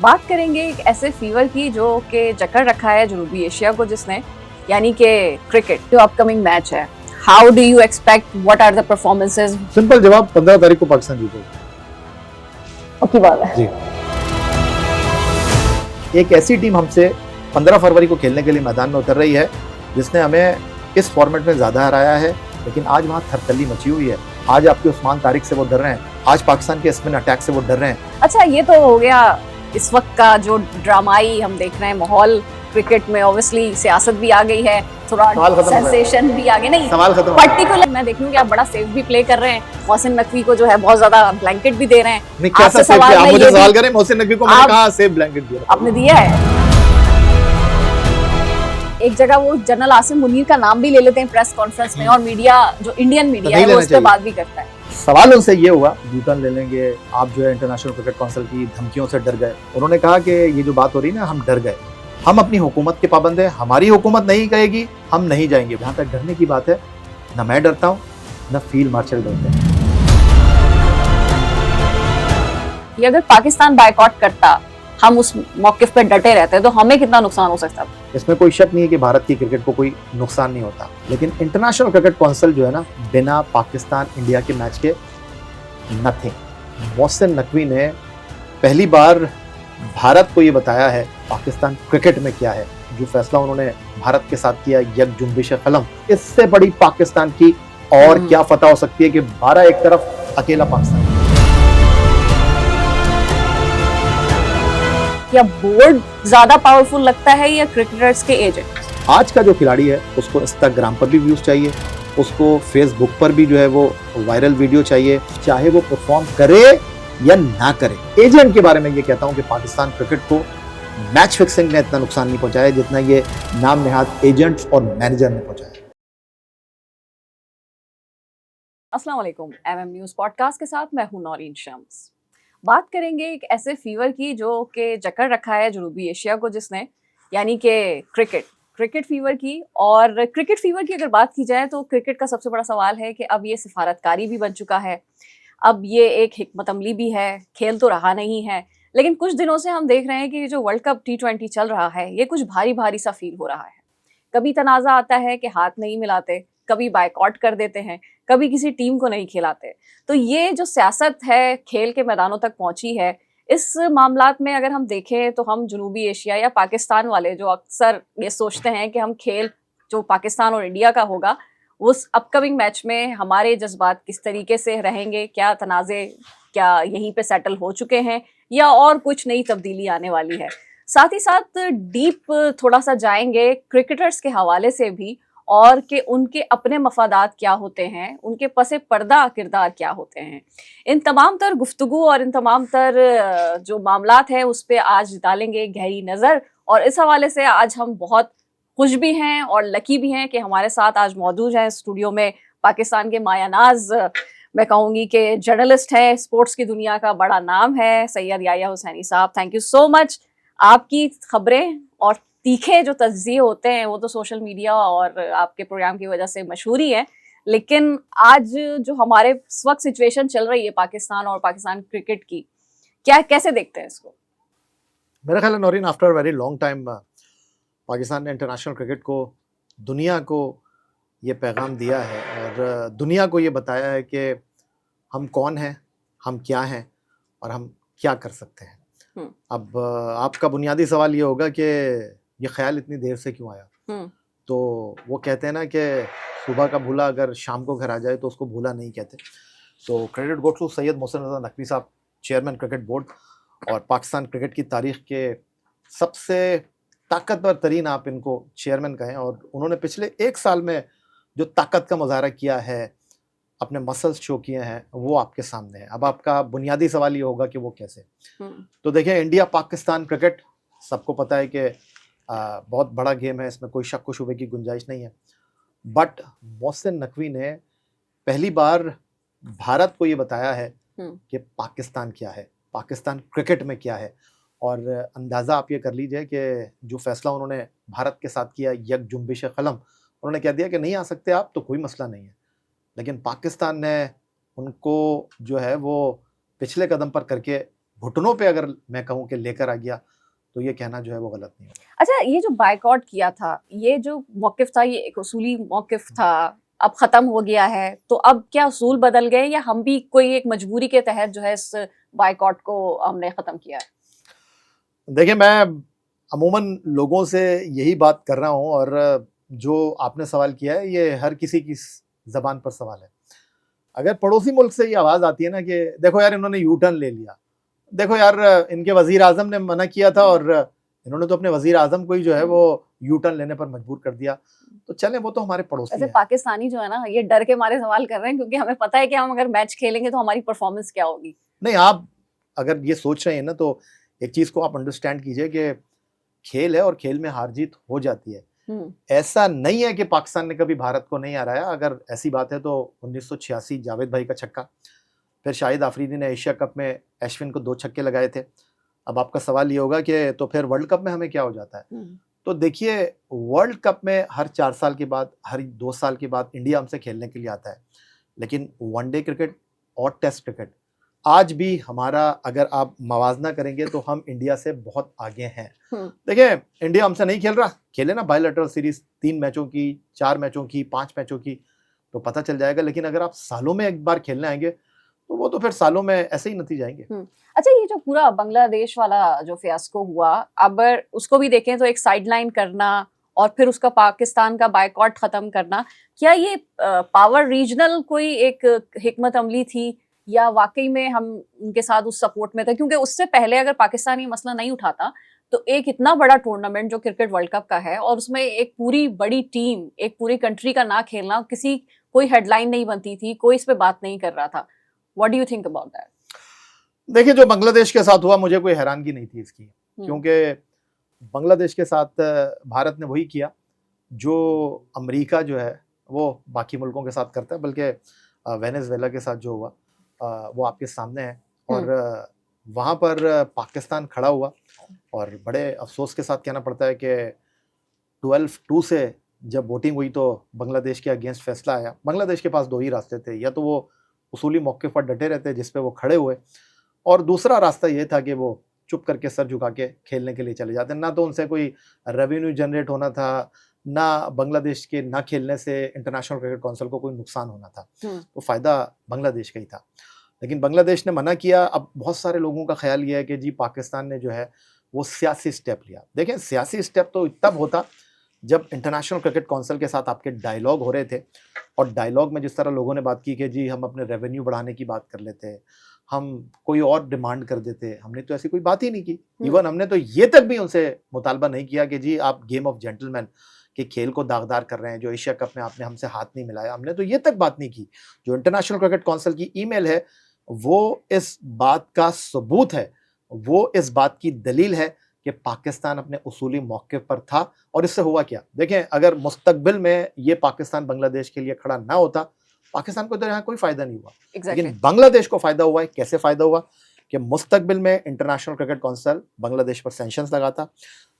बात करेंगे एक ऐसे फीवर की जो कि जकड़ रखा है जनूबी एशिया को, जिसने यानी कि क्रिकेट। जो अपकमिंग मैच है, how do you expect, what are the performances? Simple जवाब, 15 तारीख को पाकिस्तान जीतेगा। पक्की बात है जी। एक ऐसी टीम हमसे 15 फरवरी को खेलने के लिए मैदान में उतर रही है जिसने हमें इस फॉर्मेट में ज्यादा हराया है, लेकिन आज वहाँ थरथल्ली मची हुई है। आज आपके उस्मान तारिक से वो डर रहे हैं, आज पाकिस्तान के स्पिन अटैक से वो डर रहे हैं। अच्छा, ये तो हो गया इस वक्त का जो ड्रामाई हम देख रहे हैं माहौल क्रिकेट में। ऑब्वियसली सियासत भी आ गई है, थोड़ा सेंसेशन भी आ गए। नहीं, सवाल खत्म। पर्टिकुलर मैं देख लूं कि आप बड़ा सेफ भी प्ले कर रहे हैं। मोहसिन नकवी को जो है बहुत ज्यादा ब्लैंकेट भी दे रहे हैं। नहीं, कैसा सेफ? आप मुझे सवाल करें, मोहसिन नकवी को मैंने कहा सेफ ब्लैंकेट दिया? आपने दिया है। एक जगह वो जनरल आसिम मुनीर का नाम भी ले लेते हैं प्रेस कॉन्फ्रेंस में, और मीडिया जो इंडियन मीडिया है वो उस पर बात भी करता है। सवाल उनसे ये हुआ, यूटर्न ले लेंगे आप, जो है इंटरनेशनल क्रिकेट काउंसिल की धमकियों से डर गए। उन्होंने कहा कि ये जो बात हो रही है ना, हम डर गए, हम अपनी हुकूमत के पाबंद हैं, हमारी हुकूमत नहीं कहेगी हम नहीं जाएंगे। जहां तक डरने की बात है, ना मैं डरता हूं ना फील्ड मार्शल डरते हैं। ये अगर पाकिस्तान बायकॉट करता, हम उस मौके पे डटे रहते, तो हमें कितना नुकसान हो सकता? इसमें कोई शक नहीं है कि भारत की क्रिकेट को कोई नुकसान नहीं होता, लेकिन इंटरनेशनल क्रिकेट काउंसिल जो है ना, बिना पाकिस्तान इंडिया के मैच के नथिंग। मोहसिन नकवी ने पहली बार भारत को ये बताया है पाकिस्तान क्रिकेट में क्या है। जो फैसला उन्होंने भारत के साथ किया, यक जुम्बिश कलम, इससे बड़ी पाकिस्तान की और क्या फतह हो सकती है कि 12 एक तरफ अकेला पाकिस्तान। या बोर्ड ज्यादा पावरफुल लगता है या क्रिकेटर्स के एजेंट? आज का जो खिलाड़ी है उसको इंस्टाग्राम पर भी व्यूज चाहिए, उसको फेसबुक पर भी जो है वो वायरल वीडियो चाहिए, चाहे वो परफॉर्म करे या ना करे। एजेंट के बारे में ये कहता हूं कि पाकिस्तान क्रिकेट को मैच फिक्सिंग ने इतना नुकसान नहीं पहुंचाया जितना ये नाम नेहाद एजेंट्स और मैनेजर ने पहुंचाया। अस्सलाम वालेकुम, एमएम न्यूज़ पॉडकास्ट के साथ मैं हूं नौरीन शम्स। बात करेंगे एक ऐसे फीवर की जो कि जकड़ रखा है जनूबी एशिया को, जिसने यानी कि क्रिकेट फीवर की। और क्रिकेट फीवर की अगर बात की जाए तो क्रिकेट का सबसे बड़ा सवाल है कि अब ये सिफारतकारी भी बन चुका है, अब ये एक हिकमत अमली भी है। खेल तो रहा नहीं है, लेकिन कुछ दिनों से हम देख रहे हैं कि जो वर्ल्ड कप T20 चल रहा है, ये कुछ भारी भारी सा फील हो रहा है। कभी तनाज़ा आता है कि हाथ नहीं मिलाते, कभी बायकॉट कर देते हैं, कभी किसी टीम को नहीं खिलाते। तो ये जो सियासत है खेल के मैदानों तक पहुंची है, इस मामलात में अगर हम देखें तो हम जनूबी एशिया या पाकिस्तान वाले जो अक्सर ये सोचते हैं कि हम खेल जो पाकिस्तान और इंडिया का होगा, उस अपकमिंग मैच में हमारे जज्बात किस तरीके से रहेंगे, क्या तनाज़े क्या यहीं पे सेटल हो चुके हैं या और कुछ नई तब्दीली आने वाली है। साथ ही साथ डीप थोड़ा सा जाएंगे क्रिकेटर्स के हवाले से भी, और कि उनके अपने मफादात क्या होते हैं, उनके पसे पर्दा किरदार क्या होते हैं। इन तमाम तर गुफ्तगू और इन तमाम तर जो मामलात हैं उस पर आज डालेंगे गहरी नज़र। और इस हवाले से आज हम बहुत खुश भी हैं और लकी भी हैं कि हमारे साथ आज मौजूद हैं स्टूडियो में पाकिस्तान के मायानाज, मैं कहूँगी कि जर्नलिस्ट है, स्पोर्ट्स की दुनिया का बड़ा नाम है, सैयद याह्या हुसैनी साहब। Thank you so much. आपकी खबरें और तीखे जो तज्ज़िये होते हैं वो तो सोशल मीडिया और आपके प्रोग्राम की वजह से मशहूर ही है, लेकिन आज जो हमारे इस वक्त सिचुएशन चल रही है पाकिस्तान और पाकिस्तान क्रिकेट की, क्या कैसे देखते हैं इसको? मेरा ख्याल है Naureen, after very long time Pakistan ने इंटरनेशनल क्रिकेट को, दुनिया को ये पैगाम दिया है और दुनिया को ये बताया है कि हम कौन हैं, हम क्या हैं और हम क्या कर सकते हैं। अब आपका बुनियादी सवाल ये होगा कि ये ख्याल इतनी देर से क्यों आया? तो वो कहते हैं ना कि सुबह का भूला अगर शाम को घर आ जाए तो उसको भूला नहीं कहते। तो credit goes to Syed Mohsin Raza Naqvi साहब, चेयरमैन क्रिकेट बोर्ड और पाकिस्तान क्रिकेट की तारीख के सबसे ताकतवर तरीन आप इनको चेयरमैन कहें। और उन्होंने पिछले एक साल में जो ताकत का मुजाहरा किया है, अपने मसल्स शो किए हैं, वो आपके सामने है। अब आपका बुनियादी सवाल ये होगा कि वो कैसे? तो देखिए, इंडिया पाकिस्तान क्रिकेट सबको पता है कि बहुत बड़ा गेम है, इसमें कोई शक व शुबे की गुंजाइश नहीं है। बट मोहसिन नकवी ने पहली बार भारत को ये बताया है कि पाकिस्तान क्या है, पाकिस्तान क्रिकेट में क्या है। और अंदाज़ा आप ये कर लीजिए कि जो फैसला उन्होंने भारत के साथ किया, यक जुम्बिश कलम, उन्होंने कह दिया कि नहीं आ सकते आप तो कोई मसला नहीं है। लेकिन पाकिस्तान ने उनको जो है वो पिछले कदम पर करके घुटनों पे अगर मैं कहूँ कि लेकर आ गया, तो ये कहना जो है वो गलत नहीं होगा। अच्छा, ये जो बायकॉट किया था, ये जो मौकिफ था, ये एक उसूली मौकिफ था, अब खत्म हो गया है, तो अब क्या उसूल बदल गए या हम भी कोई एक मजबूरी के तहत जो है इस बायकॉट को हमने खत्म किया है? देखिए, मैं अमूमन लोगों से यही बात कर रहा हूँ, और जो आपने सवाल किया है ये हर किसी की ज़बान पर सवाल है। अगर पड़ोसी मुल्क से ये आवाज़ आती है ना कि देखो यार इन्होंने यू टर्न ले लिया, देखो यार इनके वज़ीर आज़म ने मना किया था और इन्होंने तो अपने वज़ीर आज़म को ही जो है वो यू टर्न लेने पर मजबूर कर दिया, तो चलें वो तो हमारे पड़ोसी वैसे हैं। पाकिस्तानी जो है ना, ये डर के मारे सवाल कर रहे हैं क्योंकि हमें पता है कि हम अगर मैच खेलेंगे तो हमारी परफॉर्मेंस क्या होगी। नहीं, आप अगर ये सोच रहे हैं ना, तो एक चीज़ को आप अंडरस्टैंड कीजिए कि खेल है और खेल में हार-जीत हो जाती है। ऐसा नहीं है कि पाकिस्तान ने कभी भारत को नहीं हराया। अगर ऐसी बात है तो 1986 जावेद भाई का छक्का, फिर शाहिद आफरीदी ने एशिया कप में अश्विन को 2 छक्के लगाए थे। अब आपका सवाल ये होगा कि तो फिर वर्ल्ड कप में हमें क्या हो जाता है? तो देखिए, वर्ल्ड कप में हर 4 साल के बाद, हर 2 साल के बाद इंडिया हमसे खेलने के लिए आता है। लेकिन वनडे क्रिकेट और टेस्ट क्रिकेट आज भी हमारा, अगर आप मवाजना करेंगे तो हम इंडिया से बहुत आगे हैं। देखिए, इंडिया हमसे नहीं खेल रहा, खेले ना बायलैटरल सीरीज 3 मैचों की, 4 मैचों की, 5 मैचों की, तो पता चल जाएगा। लेकिन अगर आप सालों में एक बार खेलने आएंगे तो वो तो फिर सालों में ऐसे ही नतीजे आएंगे। अच्छा, ये जो पूरा बांग्लादेश वाला जो फियास्को हुआ, अब उसको भी देखें तो एक साइडलाइन करना और फिर उसका पाकिस्तान का बायकॉट खत्म करना, क्या ये पावर रीजनल कोई एक हिकमत अमली थी या वाकई में हम उनके साथ उस सपोर्ट में थे? क्योंकि उससे पहले अगर पाकिस्तान ये मसला नहीं उठाता तो एक इतना बड़ा टूर्नामेंट जो क्रिकेट वर्ल्ड कप का है और उसमें एक पूरी बड़ी टीम, एक पूरी कंट्री का ना खेलना, किसी कोई हेडलाइन नहीं बनती थी, कोई इस पे बात नहीं कर रहा था। What do you think about that? देखिए, जो बांग्लादेश के साथ हुआ मुझे कोई हैरानगी नहीं थी इसकी, क्योंकि बांग्लादेश के साथ भारत ने वही किया जो अमेरिका जो है वो बाकी मुल्कों के साथ करता है। बल्कि वेनेजुएला के साथ जो हुआ वो आपके सामने है, और वहाँ पर पाकिस्तान खड़ा हुआ, और बड़े अफसोस के साथ कहना पड़ता है कि 12-2 से जब वोटिंग हुई तो बांग्लादेश के अगेंस्ट फैसला आया। बांग्लादेश के पास 2 ही रास्ते थे, या तो वो उसूली मौके पर डटे रहते जिस पे वो खड़े हुए, और दूसरा रास्ता ये था कि वो चुप करके सर झुका के खेलने के लिए चले जाते। ना तो उनसे कोई रेवेन्यू जनरेट होना था, ना बांग्लादेश के ना खेलने से इंटरनेशनल क्रिकेट काउंसिल को कोई नुकसान होना था, तो फ़ायदा बांग्लादेश का ही था। लेकिन बांग्लादेश ने मना किया। अब बहुत सारे लोगों का ख्याल ये है कि जी पाकिस्तान ने जो है वो सियासी स्टेप लिया। देखें, सियासी स्टेप तो तब होता जब इंटरनेशनल क्रिकेट काउंसिल के साथ आपके डायलॉग हो रहे थे, और डायलॉग में जिस तरह लोगों ने बात की कि जी हम अपने रेवेन्यू बढ़ाने की बात कर लेते, हम कोई और डिमांड कर देते, हमने तो ऐसी कोई बात ही नहीं की। इवन हमने तो ये तक भी उनसे मुतालबा नहीं किया कि जी आप गेम ऑफ जेंटलमैन के खेल को दागदार कर रहे हैं, जो एशिया कप में आपने हमसे हाथ नहीं मिलाया, हमने तो ये तक बात नहीं की। जो इंटरनेशनल क्रिकेट काउंसिल की ईमेल है वो इस बात का सबूत है, वो इस बात की दलील है कि पाकिस्तान अपने उसूली मौके पर था। और इससे हुआ क्या? देखें, अगर मुस्तकबिल में ये पाकिस्तान बांग्लादेश के लिए खड़ा ना होता, पाकिस्तान को तो यहाँ कोई फायदा नहीं हुआ। लेकिन बांग्लादेश को फायदा हुआ है। कैसे फायदा हुआ? कि मुस्तकबिल में इंटरनेशनल क्रिकेट काउंसिल बांग्लादेश पर सैंक्शंस लगाता,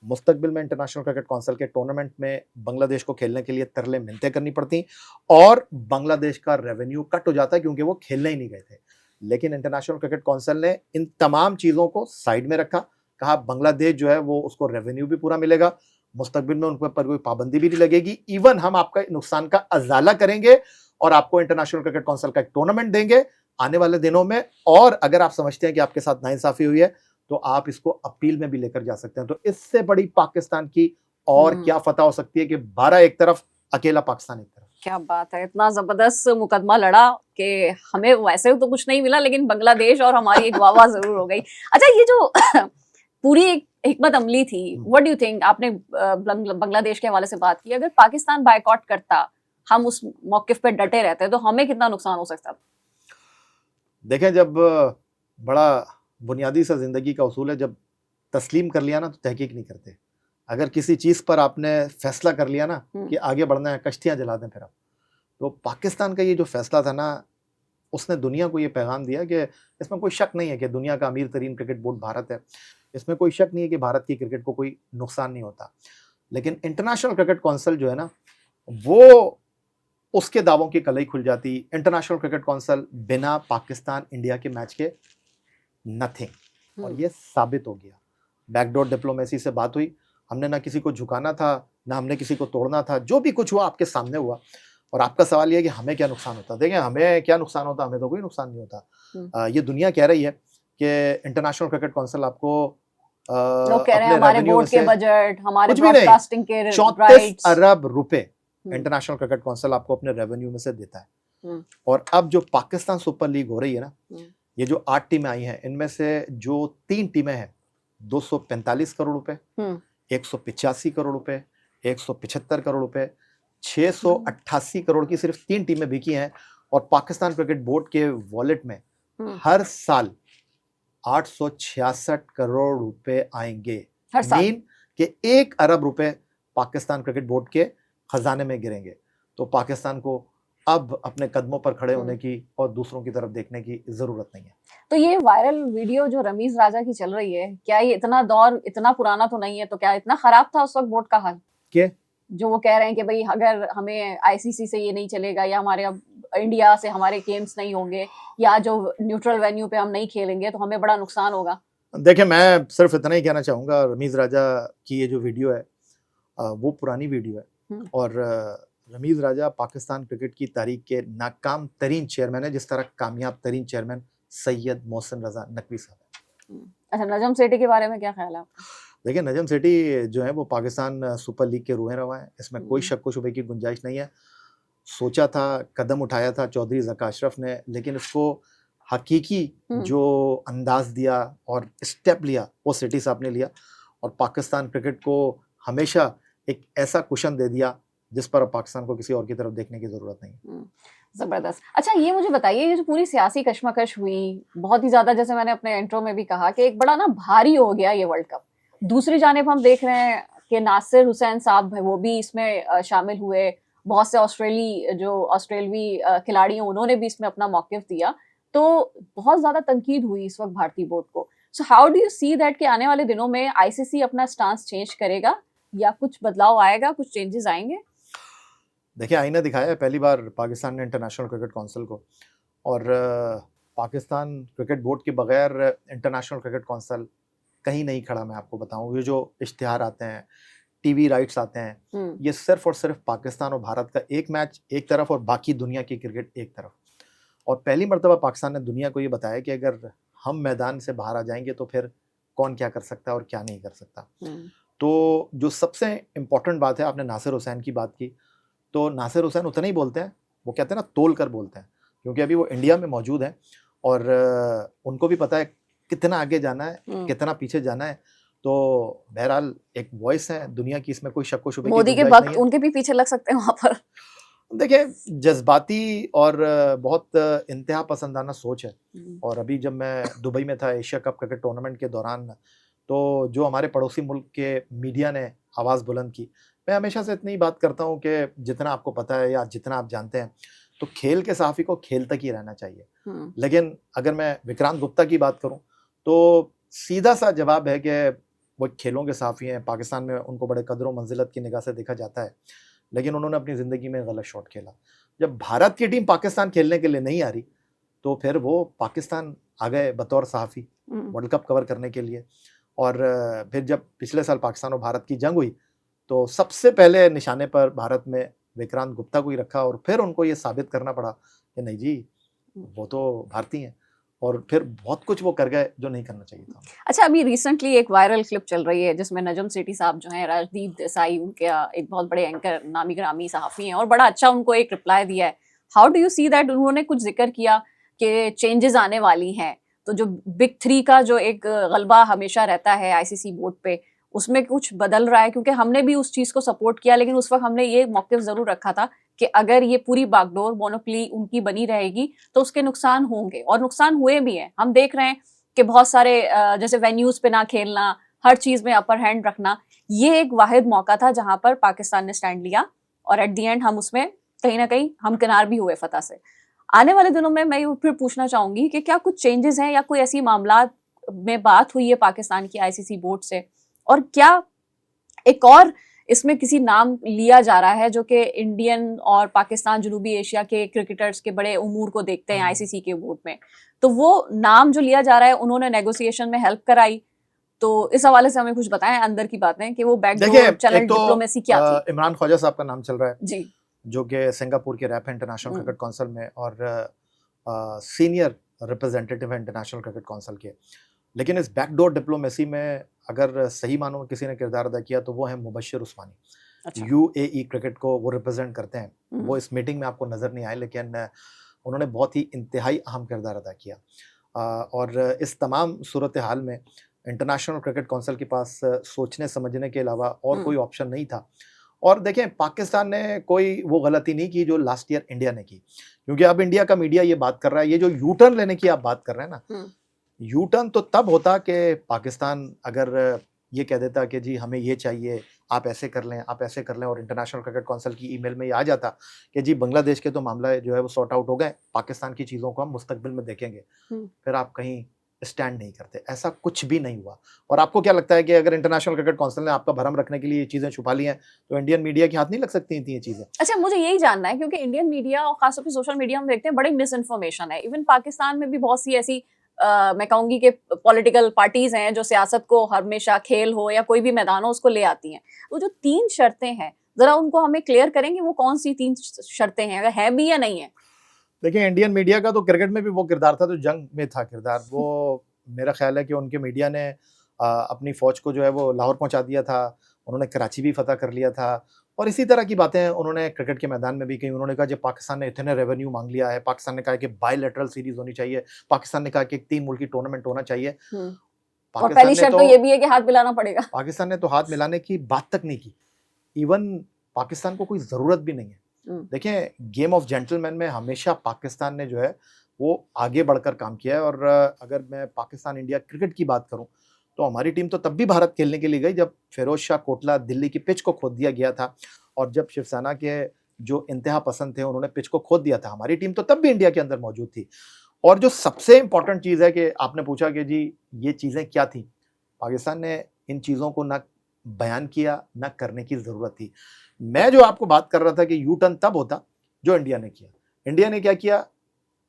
मुस्तकबिल में इंटरनेशनल क्रिकेट काउंसिल के टूर्नामेंट में बांग्लादेश को खेलने के लिए तरले मिन्नतें करनी पड़ती, और बांग्लादेश का रेवेन्यू कट हो जाता क्योंकि वो खेलने ही नहीं गए थे। लेकिन इंटरनेशनल क्रिकेट काउंसिल ने इन तमाम चीज़ों को साइड में रखा, कहा बांग्लादेश जो है वो उसको रेवेन्यू भी पूरा मिलेगा, मुस्तकबिल में उन पर कोई पाबंदी भी नहीं लगेगी, इवन हम आपका नुकसान का अजाला करेंगे और आपको इंटरनेशनल क्रिकेट काउंसिल का एक टूर्नामेंट देंगे आने वाले दिनों में। और अगर आप समझते हैं कि आपके साथ नाइंसाफी हुई है तो आप इसको अपील में भी लेकर जा सकते हैं। तो इससे बड़ी पाकिस्तान की और क्या फतह हो सकती है कि 12 एक तरफ, अकेला पाकिस्तान एक तरफ। क्या बात है, इतना जबरदस्त मुकदमा लड़ा कि हमें वैसे तो कुछ नहीं मिला लेकिन बांग्लादेश और हमारी एक वाह जरूर हो गई। अच्छा, ये जो पूरी एक हिकमत अमली थी, व्हाट डू यू थिंक? आपने बांग्लादेश के हवाले से बात की, अगर पाकिस्तान बायकॉट करता, हम उस मौकिफ पे डटे रहते, तो हमें कितना नुकसान हो सकता था? देखें, जब बड़ा बुनियादी सा जिंदगी का उसूल है, जब तस्लीम कर लिया ना तो तहकीक नहीं करते। अगर किसी चीज़ पर आपने फैसला कर लिया ना कि आगे बढ़ना है, कश्तियाँ जला दें फिर आप। तो पाकिस्तान का ये जो फैसला था ना, उसने दुनिया को ये पैगाम दिया कि इसमें कोई शक नहीं है कि दुनिया का अमीर तरीन क्रिकेट बोर्ड भारत है, इसमें कोई शक नहीं है कि भारत की क्रिकेट को कोई नुकसान नहीं होता। लेकिन इंटरनेशनल क्रिकेट काउंसिल जो है ना, वो उसके दावों की कलई खुल जाती। इंटरनेशनल क्रिकेट काउंसिल बिना पाकिस्तान इंडिया के मैच के नथिंग। और ये साबित हो गया। बैकडोर डिप्लोमेसी से बात हुई, हमने ना किसी को झुकाना था, ना हमने किसी को तोड़ना था, जो भी कुछ हुआ आपके सामने हुआ। और आपका सवाल ये है कि हमें क्या नुकसान होता, देखिए हमें क्या नुकसान होता, हमें तो कोई नुकसान नहीं होता। ये दुनिया कह रही है कि इंटरनेशनल क्रिकेट काउंसिल आपको लोग कह रहे हैं अपने हमारे रेवेन्यू में बोर्ड के से बजट, हमारे कुछ भी नहीं, ब्रॉडकास्टिंग के 34 राइट्स, अरब रुपए इंटरनेशनल क्रिकेट काउंसिल आपको अपने रेवेन्यू में से देता है। और अब जो पाकिस्तान सुपर लीग हो रही है ना, ये जो 8 टीमें आई हैं, इनमें से जो 3 टीमें हैं 245 करोड़ रुपए, 185 करोड़ रुपए, 175 करोड़ रुपए, 688 करोड़ की सिर्फ 3 टीमें बिकी हैं। और पाकिस्तान क्रिकेट बोर्ड के वॉलेट में हर साल 866 करोड़ रुपए आएंगे। हर साल मीन कि 1 अरब रुपए पाकिस्तान क्रिकेट बोर्ड के खजाने में गिरेंगे। तो पाकिस्तान को अब अपने कदमों पर खड़े होने की और दूसरों की तरफ देखने की जरूरत नहीं है। तो ये वायरल वीडियो जो रमीज राजा की चल रही है, क्या ये इतना दौर इतना पुराना तो नहीं है? तो क्या इतना खराब था उस वक्त बोर्ड का हाल? के जो वो कह रहे हैं कि भाई अगर हमें आईसीसी से ये नहीं चलेगा, या हमारे अब इंडिया से हमारे गेम्स नहीं होंगे, या जो न्यूट्रल वेन्यू पे हम नहीं खेलेंगे तो हमें बड़ा नुकसान होगा। देखिए, मैं सिर्फ इतना ही कहना चाहूंगा, रमीज राजा की ये जो वीडियो है वो पुरानी वीडियो है। और रमीज राजा पाकिस्तान क्रिकेट की तारीख के नाकाम तरीन चेयरमैन है, जिस तरह कामयाब तरीन चेयरमैन सैयद मोहसिन रजा नकवी साहब है। अच्छा, नजम सेठी के बारे में क्या ख्याल है आपका? देखिए, नजम सेठी जो है वो पाकिस्तान सुपर लीग के रूहे रवा है, इसमें कोई शक व शुबे की गुंजाइश नहीं है। सोचा था, कदम उठाया था चौधरी ज़का अशरफ ने, लेकिन इसको हकीकी जो अंदाज दिया और स्टेप लिया वो सेठी साहब ने लिया, और पाकिस्तान क्रिकेट को हमेशा एक ऐसा कुशन दे दिया जिस पर अब पाकिस्तान को किसी और की तरफ देखने की जरूरत नहीं। जबरदस्त। अच्छा, ये मुझे बताइए, ये जो पूरी सियासी कश्मकश हुई बहुत ही ज्यादा, जैसे मैंने अपने इंट्रो में भी कहा कि एक बड़ा ना भारी हो गया ये वर्ल्ड कप। दूसरी जानिब हम देख रहे हैं कि नासिर हुसैन साहब है वो भी इसमें शामिल हुए, बहुत से ऑस्ट्रेलवी खिलाड़ी हैं उन्होंने भी इसमें अपना मौकिफ दिया। तो बहुत ज्यादा तनकीद हुई इस वक्त भारतीय बोर्ड को। So how do you see that कि आने वाले दिनों में आईसीसी अपना स्टांस चेंज करेगा, या कुछ बदलाव आएगा, कुछ चेंजेस आएंगे? देखिए, आईना दिखाया है पहली बार पाकिस्तान ने इंटरनेशनल क्रिकेट काउंसिल को, और पाकिस्तान क्रिकेट बोर्ड के बगैर इंटरनेशनल क्रिकेट काउंसिल कहीं नहीं खड़ा। मैं आपको बताऊं, ये जो इश्तिहार आते हैं, टीवी राइट्स आते हैं, ये सिर्फ और सिर्फ पाकिस्तान और भारत का एक मैच एक तरफ और बाकी दुनिया की क्रिकेट एक तरफ। और पहली मर्तबा पाकिस्तान ने दुनिया को ये बताया कि अगर हम मैदान से बाहर आ जाएंगे तो फिर कौन क्या कर सकता है और क्या नहीं कर सकता। तो जो सबसे इम्पोर्टेंट बात है, आपने नासिर हुसैन की बात की, तो नासिर हुसैन उतना ही बोलते हैं, वो कहते हैं ना तोल कर बोलते हैं, क्योंकि अभी वो इंडिया में मौजूद हैं और उनको भी पता है कितना आगे जाना है, कितना पीछे जाना है। तो बहरहाल एक वॉइस है दुनिया की, इसमें कोई शक व शुबे की मोदी के वक्त उनके भी पीछे लग सकते हैं वहां पर। देखिए, जज्बाती और बहुत इंतहा पसंदाना सोच है। और अभी जब मैं दुबई में था एशिया कप क्रिकेट टूर्नामेंट के दौरान, तो जो हमारे पड़ोसी मुल्क के मीडिया ने आवाज़ बुलंद की, मैं हमेशा से इतनी बात करता हूँ कि जितना आपको पता है या जितना आप जानते हैं, तो खेल के सहाफ़ी को खेल तक ही रहना चाहिए। लेकिन अगर मैं विक्रांत गुप्ता की बात करूँ तो सीधा सा जवाब है कि वो खेलों के सहाफ़ी हैं, पाकिस्तान में उनको बड़े कदरों मंजिलत की निगाह से देखा जाता है, लेकिन उन्होंने अपनी ज़िंदगी में गलत शॉट खेला। जब भारत की टीम पाकिस्तान खेलने के लिए नहीं आ रही, तो फिर वो पाकिस्तान आ गए बतौर सहाफ़ी वर्ल्ड कप कवर करने के लिए। और फिर जब पिछले साल पाकिस्तान और भारत की जंग हुई, तो सबसे पहले निशाने पर भारत में विक्रांत गुप्ता को ही रखा, और फिर उनको ये साबित करना पड़ा कि नहीं जी, वो तो भारतीय हैं, और फिर बहुत कुछ वो कर गए जो नहीं करना चाहिए था। अच्छा, अभी रिसेंटली एक वायरल क्लिप चल रही है जिसमें नजम सेठी साहब जो हैं, राजदीप देसाई उनके एक बहुत बड़े एंकर, नामी ग्रामी सहाफ़ी हैं, और बड़ा अच्छा उनको एक रिप्लाई दिया है। How do you see that? उन्होंने कुछ जिक्र किया कि चेंजेस आने वाली हैं, तो जो बिग 3 का जो एक गलबा हमेशा रहता है आईसीसी बोर्ड पे, उसमें कुछ बदल रहा है, क्योंकि हमने भी उस चीज़ को सपोर्ट किया, लेकिन उस वक्त हमने ये मौक़िफ़ ज़रूर रखा था कि अगर ये पूरी बागडोर मोनोपोली उनकी बनी रहेगी तो उसके नुकसान होंगे, और नुकसान हुए भी हैं। हम देख रहे हैं कि बहुत सारे जैसे वेन्यूज़ पे ना खेलना, हर चीज़ में अपर हैंड रखना, ये एक वाहिद मौका था जहाँ पर पाकिस्तान ने स्टैंड लिया, और एट दी एंड हम उसमें कहीं ना कहीं हमकिनार भी हुए फतह से। आने वाले दिनों में मैं फिर पूछना चाहूँगी कि क्या कुछ चेंजेस हैं, या कोई ऐसी मामला में बात हुई है पाकिस्तान की आईसीसी बोर्ड से, और क्या एक और इसमें किसी नाम लिया जा रहा है जो कि इंडियन और पाकिस्तान जुनूबी एशिया के क्रिकेटर्स के बड़े उमूर को देखते हैं आईसीसी के बोर्ड में, तो वो नाम जो लिया जा रहा है उन्होंने नेगोशिएशन में हेल्प कराई, तो इस हवाले से हमें कुछ बताएं अंदर की बातें कि वो बैकडोर चैनल डिप्लोमेसी क्या थी। इमरान ख्वाजा साहब का नाम चल रहा है जी, जो कि सिंगापुर के रैप इंटरनेशनल क्रिकेट काउंसिल में और सीनियर रिप्रेजेंटेटिव है इंटरनेशनल क्रिकेट काउंसिल के। लेकिन इस बैकडोर डिप्लोमेसी में अगर सही मानों में किसी ने किरदार अदा किया तो वो है मुबश्शिर उस्मानी। अच्छा, यूएई क्रिकेट को वो रिप्रेजेंट करते हैं। वो इस मीटिंग में आपको नज़र नहीं आए, लेकिन उन्होंने बहुत ही इंतहाई अहम किरदार अदा किया। और इस तमाम सूरत हाल में इंटरनेशनल क्रिकेट काउंसिल के पास सोचने समझने के अलावा और कोई ऑप्शन नहीं था। और देखें, पाकिस्तान ने कोई वो गलती नहीं की जो लास्ट ईयर इंडिया ने की, क्योंकि अब इंडिया का मीडिया ये बात कर रहा है, ये जो यू टर्न लेने की आप बात कर रहे हैं ना, यू टर्न तो तब होता कि पाकिस्तान अगर ये कह देता कि जी हमें ये चाहिए, आप ऐसे कर लें, आप ऐसे कर लें, और इंटरनेशनल क्रिकेट काउंसिल की ईमेल में ये आ जाता कि जी बांग्लादेश के तो मामला जो है वो सॉर्ट आउट हो गए, पाकिस्तान की चीज़ों को हम मुस्तकबिल में देखेंगे, फिर आप कहीं स्टैंड नहीं करते। ऐसा कुछ भी नहीं हुआ। और आपको क्या लगता है कि अगर इंटरनेशनल क्रिकेट काउंसिल ने आपका भरम रखने के लिए ये चीज़ें छुपा ली हैं तो इंडियन मीडिया के हाथ नहीं लग सकती थी ये चीज़ें? अच्छा, मुझे यही जानना है क्योंकि इंडियन मीडिया और खासतौर पे सोशल मीडिया हम देखते हैं बड़ी मिस इन्फॉर्मेशन है। इवन पाकिस्तान में भी बहुत सी ऐसी मैं कहूंगी कि पॉलिटिकल पार्टीज हैं जो सियासत को हमेशा खेल हो या कोई भी मैदान हो उसको ले आती हैं। वो जो 3 शर्तें हैं, जरा उनको हमें क्लियर करेंगे, वो कौन सी 3 शर्तें हैं, अगर है भी या नहीं है? देखिए, इंडियन मीडिया का तो क्रिकेट में भी वो किरदार था जो जंग में था किरदार। वो मेरा ख्याल है कि उनके मीडिया ने अपनी फ़ौज को जो है वो लाहौर पहुंचा दिया था, उन्होंने कराची भी फतह कर लिया था, और इसी तरह की बातें उन्होंने क्रिकेट के मैदान में भी कही। उन्होंने कहा जब पाकिस्तान ने इतने रेवेन्यू मांग लिया है, पाकिस्तान ने कहा कि बायलैटरल सीरीज होनी चाहिए, पाकिस्तान ने कहा कि 3 मुल्की टूर्नामेंट होना चाहिए। और पहली शर्त तो ये भी है कि हाथ मिलाना पड़ेगा। पाकिस्तान ने तो हाथ मिलाने की बात तक नहीं की। इवन पाकिस्तान को कोई ज़रूरत भी नहीं है। देखें, गेम ऑफ जेंटलमैन में हमेशा पाकिस्तान ने जो है वो आगे बढ़कर काम किया है। और अगर मैं पाकिस्तान इंडिया क्रिकेट की बात करूं तो हमारी टीम तो तब भी भारत खेलने के लिए गई जब फिरोज शाह कोटला दिल्ली की पिच को खोद दिया गया था, और जब शिवसेना के जो इंतहा पसंद थे उन्होंने पिच को खोद दिया था। हमारी टीम तो तब भी इंडिया के अंदर मौजूद थी। और जो सबसे इंपॉर्टेंट चीज़ है कि आपने पूछा कि जी ये चीज़ें क्या थी, पाकिस्तान ने इन चीज़ों को ना बयान किया, ना करने की ज़रूरत थी। मैं जो आपको बात कर रहा था कि यू टर्न तब होता जो इंडिया ने किया। इंडिया ने क्या किया,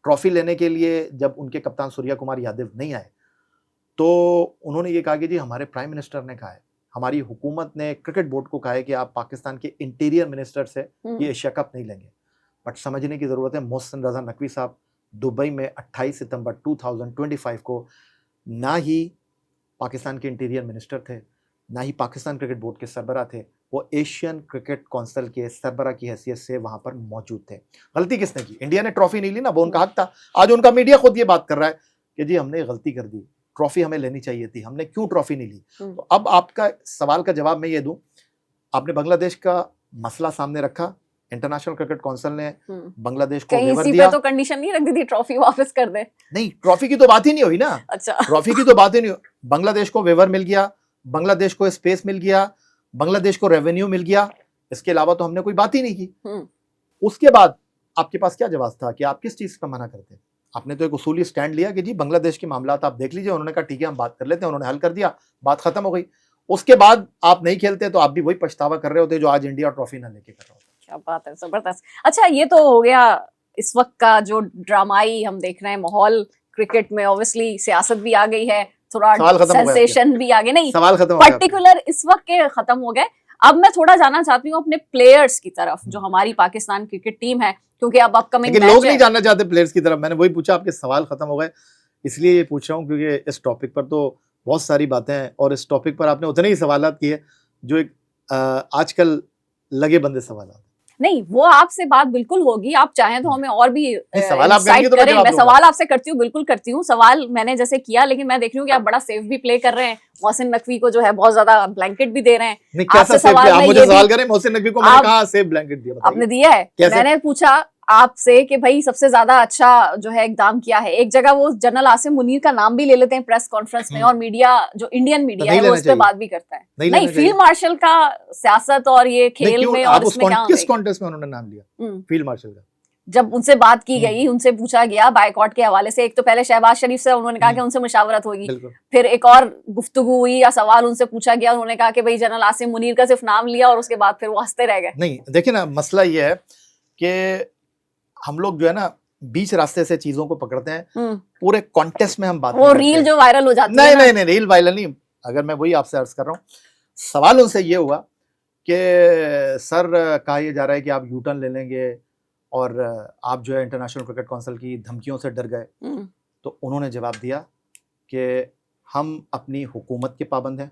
ट्रॉफी लेने के लिए जब उनके कप्तान सूर्या कुमार यादव नहीं आए तो उन्होंने ये कहा कि जी हमारे प्राइम मिनिस्टर ने कहा है, हमारी हुकूमत ने क्रिकेट बोर्ड को कहा है कि आप पाकिस्तान के इंटीरियर मिनिस्टर से ये एशिया कप नहीं लेंगे। बट समझने की ज़रूरत है, मोहसिन रजा नकवी साहब दुबई में 28 सितंबर 2025 को ना ही पाकिस्तान के इंटीरियर मिनिस्टर थे, ना ही पाकिस्तान क्रिकेट बोर्ड के सरबराह थे, वो एशियन क्रिकेट काउंसिल के सरबराह की हैसियत से वहां पर मौजूद थे। गलती किसने की? इंडिया ने ट्रॉफी नहीं ली ना, वो उनका हक था। आज उनका मीडिया खुद ये बात कर रहा है कि जी हमने गलती कर दी, ट्रॉफी हमें लेनी चाहिए थी, हमने क्यों ट्रॉफी नहीं ली। तो अब आपका सवाल का जवाब मैं ये दूं, आपने बांग्लादेश का मसला सामने रखा, इंटरनेशनल क्रिकेट काउंसिल ने बांग्लादेश को वेवर दिया। पे तो कंडीशन नहीं रख दी थी ट्रॉफी वापस कर दे? नहीं, ट्रॉफी की तो बात ही नहीं हुई ना। अच्छा, ट्रॉफी की तो बात ही नहीं हुई। बांग्लादेश को वेवर मिल गया, बांग्लादेश को स्पेस मिल गया, बांग्लादेश को रेवेन्यू मिल गया, इसके अलावा तो हमने कोई बात ही नहीं की। उसके बाद आपके पास क्या जवाब था कि आप किस चीज का मना करते? आपने तो एक उसूली स्टैंड लिया कि जी बांग्लादेश के मामला आप देख लीजिए। उन्होंने कहा ठीक है हम बात कर लेते हैं, उन्होंने हल कर दिया, बात खत्म हो गई। उसके बाद आप नहीं खेलते तो आप भी वही पछतावा कर रहे होते जो आज इंडिया ट्रॉफी ना लेके कर रहा होता। क्या बात है, जबरदस्त। अच्छा, ये तो हो गया इस वक्त का जो ड्रामाई हम देख रहे हैं माहौल क्रिकेट में। ऑब्वियसली सियासत भी आ गई है, थोड़ा सेंसेशन भी आ गए, नहीं सवाल खत्म, पर्टिकुलर इस वक्त के खत्म हो गए। अब मैं थोड़ा जानना चाहती हूँ अपने प्लेयर्स की तरफ, जो हमारी पाकिस्तान क्रिकेट टीम है, क्योंकि अब अपकमिंग मैच है। लोग नहीं जानना चाहते प्लेयर्स की तरफ। मैंने वही पूछा, आपके सवाल खत्म हो गए, इसलिए ये पूछ रहा हूँ क्योंकि इस टॉपिक पर तो बहुत सारी बातें हैं और इस टॉपिक पर आपने उतने ही सवालात किए जो एक आजकल लगे बंदे सवाल। नहीं, वो आपसे बात बिल्कुल होगी, आप चाहें तो हमें और भी सवाल आप करें। मैं सवाल आपसे करती हूँ, बिल्कुल करती हूँ। सवाल मैंने जैसे किया, लेकिन मैं देख रही हूँ कि आप बड़ा सेफ भी प्ले कर रहे हैं। मोहसिन नकवी को जो है बहुत ज्यादा ब्लैंकेट भी दे रहे हैं। आपसे सवाल मुझे सवाल करें, मोहसिन नकवी को मैंने कहा सेफ ब्लैंकेट दिया, आपने दिया है। मैंने पूछा आपसे कि भाई सबसे ज्यादा अच्छा जो है इकदाम किया है। एक जगह वो जनरल आसिम मुनीर का नाम भी ले लेते हैं प्रेस कॉन्फ्रेंस में, और मीडिया जो इंडियन मीडिया है वो उस पर बात भी करता है। नहीं, फील्ड मार्शल का सियासत और ये खेल में और इसमें क्या, किस कॉन्टेस्ट में उन्होंने नाम लिया फील्ड मार्शल का? जब उनसे बात की गई, उनसे पूछा गया बायकॉट के हवाले से, एक तो पहले शहबाज शरीफ से उन्होंने कहा कि उनसे मुशावरत होगी, फिर एक और गुफ्तगू हुई या सवाल उनसे पूछा गया, उन्होंने कहा कि भाई जनरल आसिम मुनीर का सिर्फ नाम लिया और उसके बाद फिर वो हंसते रह गए। नहीं देखिए ना, मसला ये है कि हम लोग जो है ना बीच रास्ते से चीजों को पकड़ते हैं, पूरे कॉन्टेस्ट में हम बात वो रील जो वायरल हो जाती है। नहीं, रील वायरल नहीं, अगर मैं वही आपसे अर्ज कर रहा हूँ, सवाल उनसे ये हुआ कि सर कहा यह जा रहा है कि आप यू टर्न ले लेंगे और आप जो है इंटरनेशनल क्रिकेट काउंसिल की धमकियों से डर गए। तो उन्होंने जवाब दिया कि हम अपनी हुकूमत के पाबंद हैं।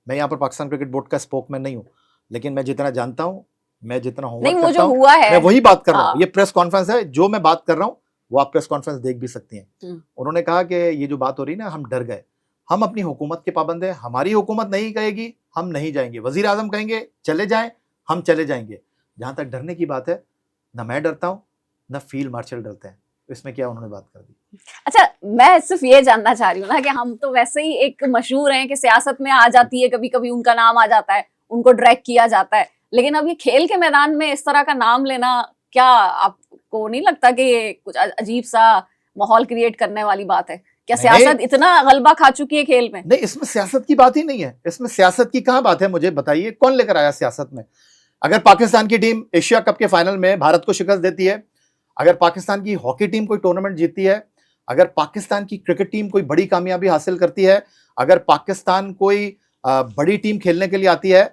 मैं यहाँ पर पाकिस्तान क्रिकेट बोर्ड का स्पोकमैन नहीं हूँ, लेकिन मैं जितना जानता हूँ, मैं जितना होमवर्क करता हूँ, हुआ है मैं वही बात कर रहा हूँ। ये प्रेस कॉन्फ्रेंस है, जो मैं बात कर रहा हूँ वो आप प्रेस कॉन्फ्रेंस देख भी सकती हैं। उन्होंने कहा कि ये जो बात हो रही है ना, हम डर गए, हम अपनी हुकूमत के पाबंद हैं, हमारी हुकूमत नहीं कहेगी हम नहीं जाएंगे, वजीर आजम कहेंगे चले जाएं हम चले जाएंगे। जहां तक डरने की बात है, ना मैं डरता हूं ना फील्ड मार्शल डरते हैं, इसमें क्या उन्होंने बात कर दी। अच्छा, मैं सिर्फ ये जानना चाह रही हूँ ना कि हम तो वैसे ही एक मशहूर हैं कि सियासत में आ जाती है, कभी कभी उनका नाम आ जाता है, उनको ड्रैग किया जाता है, लेकिन अब ये खेल के मैदान में इस तरह का नाम लेना, क्या आपको नहीं लगता कि ये कुछ अजीब सा माहौल क्रिएट करने वाली बात है? क्या सियासत इतना गलबा खा चुकी है खेल में? नहीं, इसमें सियासत की बात ही नहीं है, इसमें सियासत की कहां बात है, मुझे बताइए कौन लेकर आया सियासत में? अगर पाकिस्तान की टीम एशिया कप के फाइनल में भारत को शिकस्त देती है, अगर पाकिस्तान की हॉकी टीम कोई टूर्नामेंट जीतती है, अगर पाकिस्तान की क्रिकेट टीम कोई बड़ी कामयाबी हासिल करती है, अगर पाकिस्तान कोई बड़ी टीम खेलने के लिए आती है,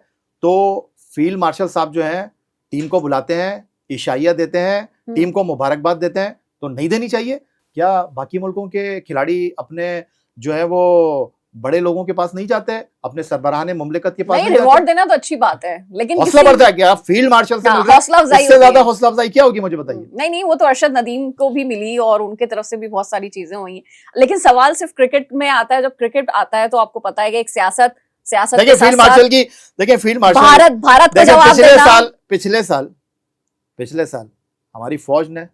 तो फील्ड मार्शल साहब जो हैं टीम को बुलाते हैं, इशाइया देते हैं, टीम को मुबारकबाद देते हैं। तो नहीं देनी चाहिए क्या? बाकी मुल्कों के खिलाड़ी अपने जो है वो बड़े लोगों के पास नहीं जाते, अपने सरबराहाने मुमलिकत के पास नहीं रिवॉर्ड देना तो अच्छी बात है, लेकिन हौसला बढ़ता है क्या? फील्ड मार्शल से हौसला अफजाई, इससे ज्यादा हौसला अफजाई क्या होगी, मुझे बताइए। नहीं, वो तो अरशद नदीम को भी मिली और उनके तरफ से भी बहुत सारी चीजें हुई हैं, लेकिन सवाल सिर्फ क्रिकेट में आता है। जब क्रिकेट आता है तो आपको पता है कि एक सियासत देखिए फील्ड मार्शल की, देखिए फील्ड मार्शल भारत को जवाब देना। पिछले साल हमारी फौज ने,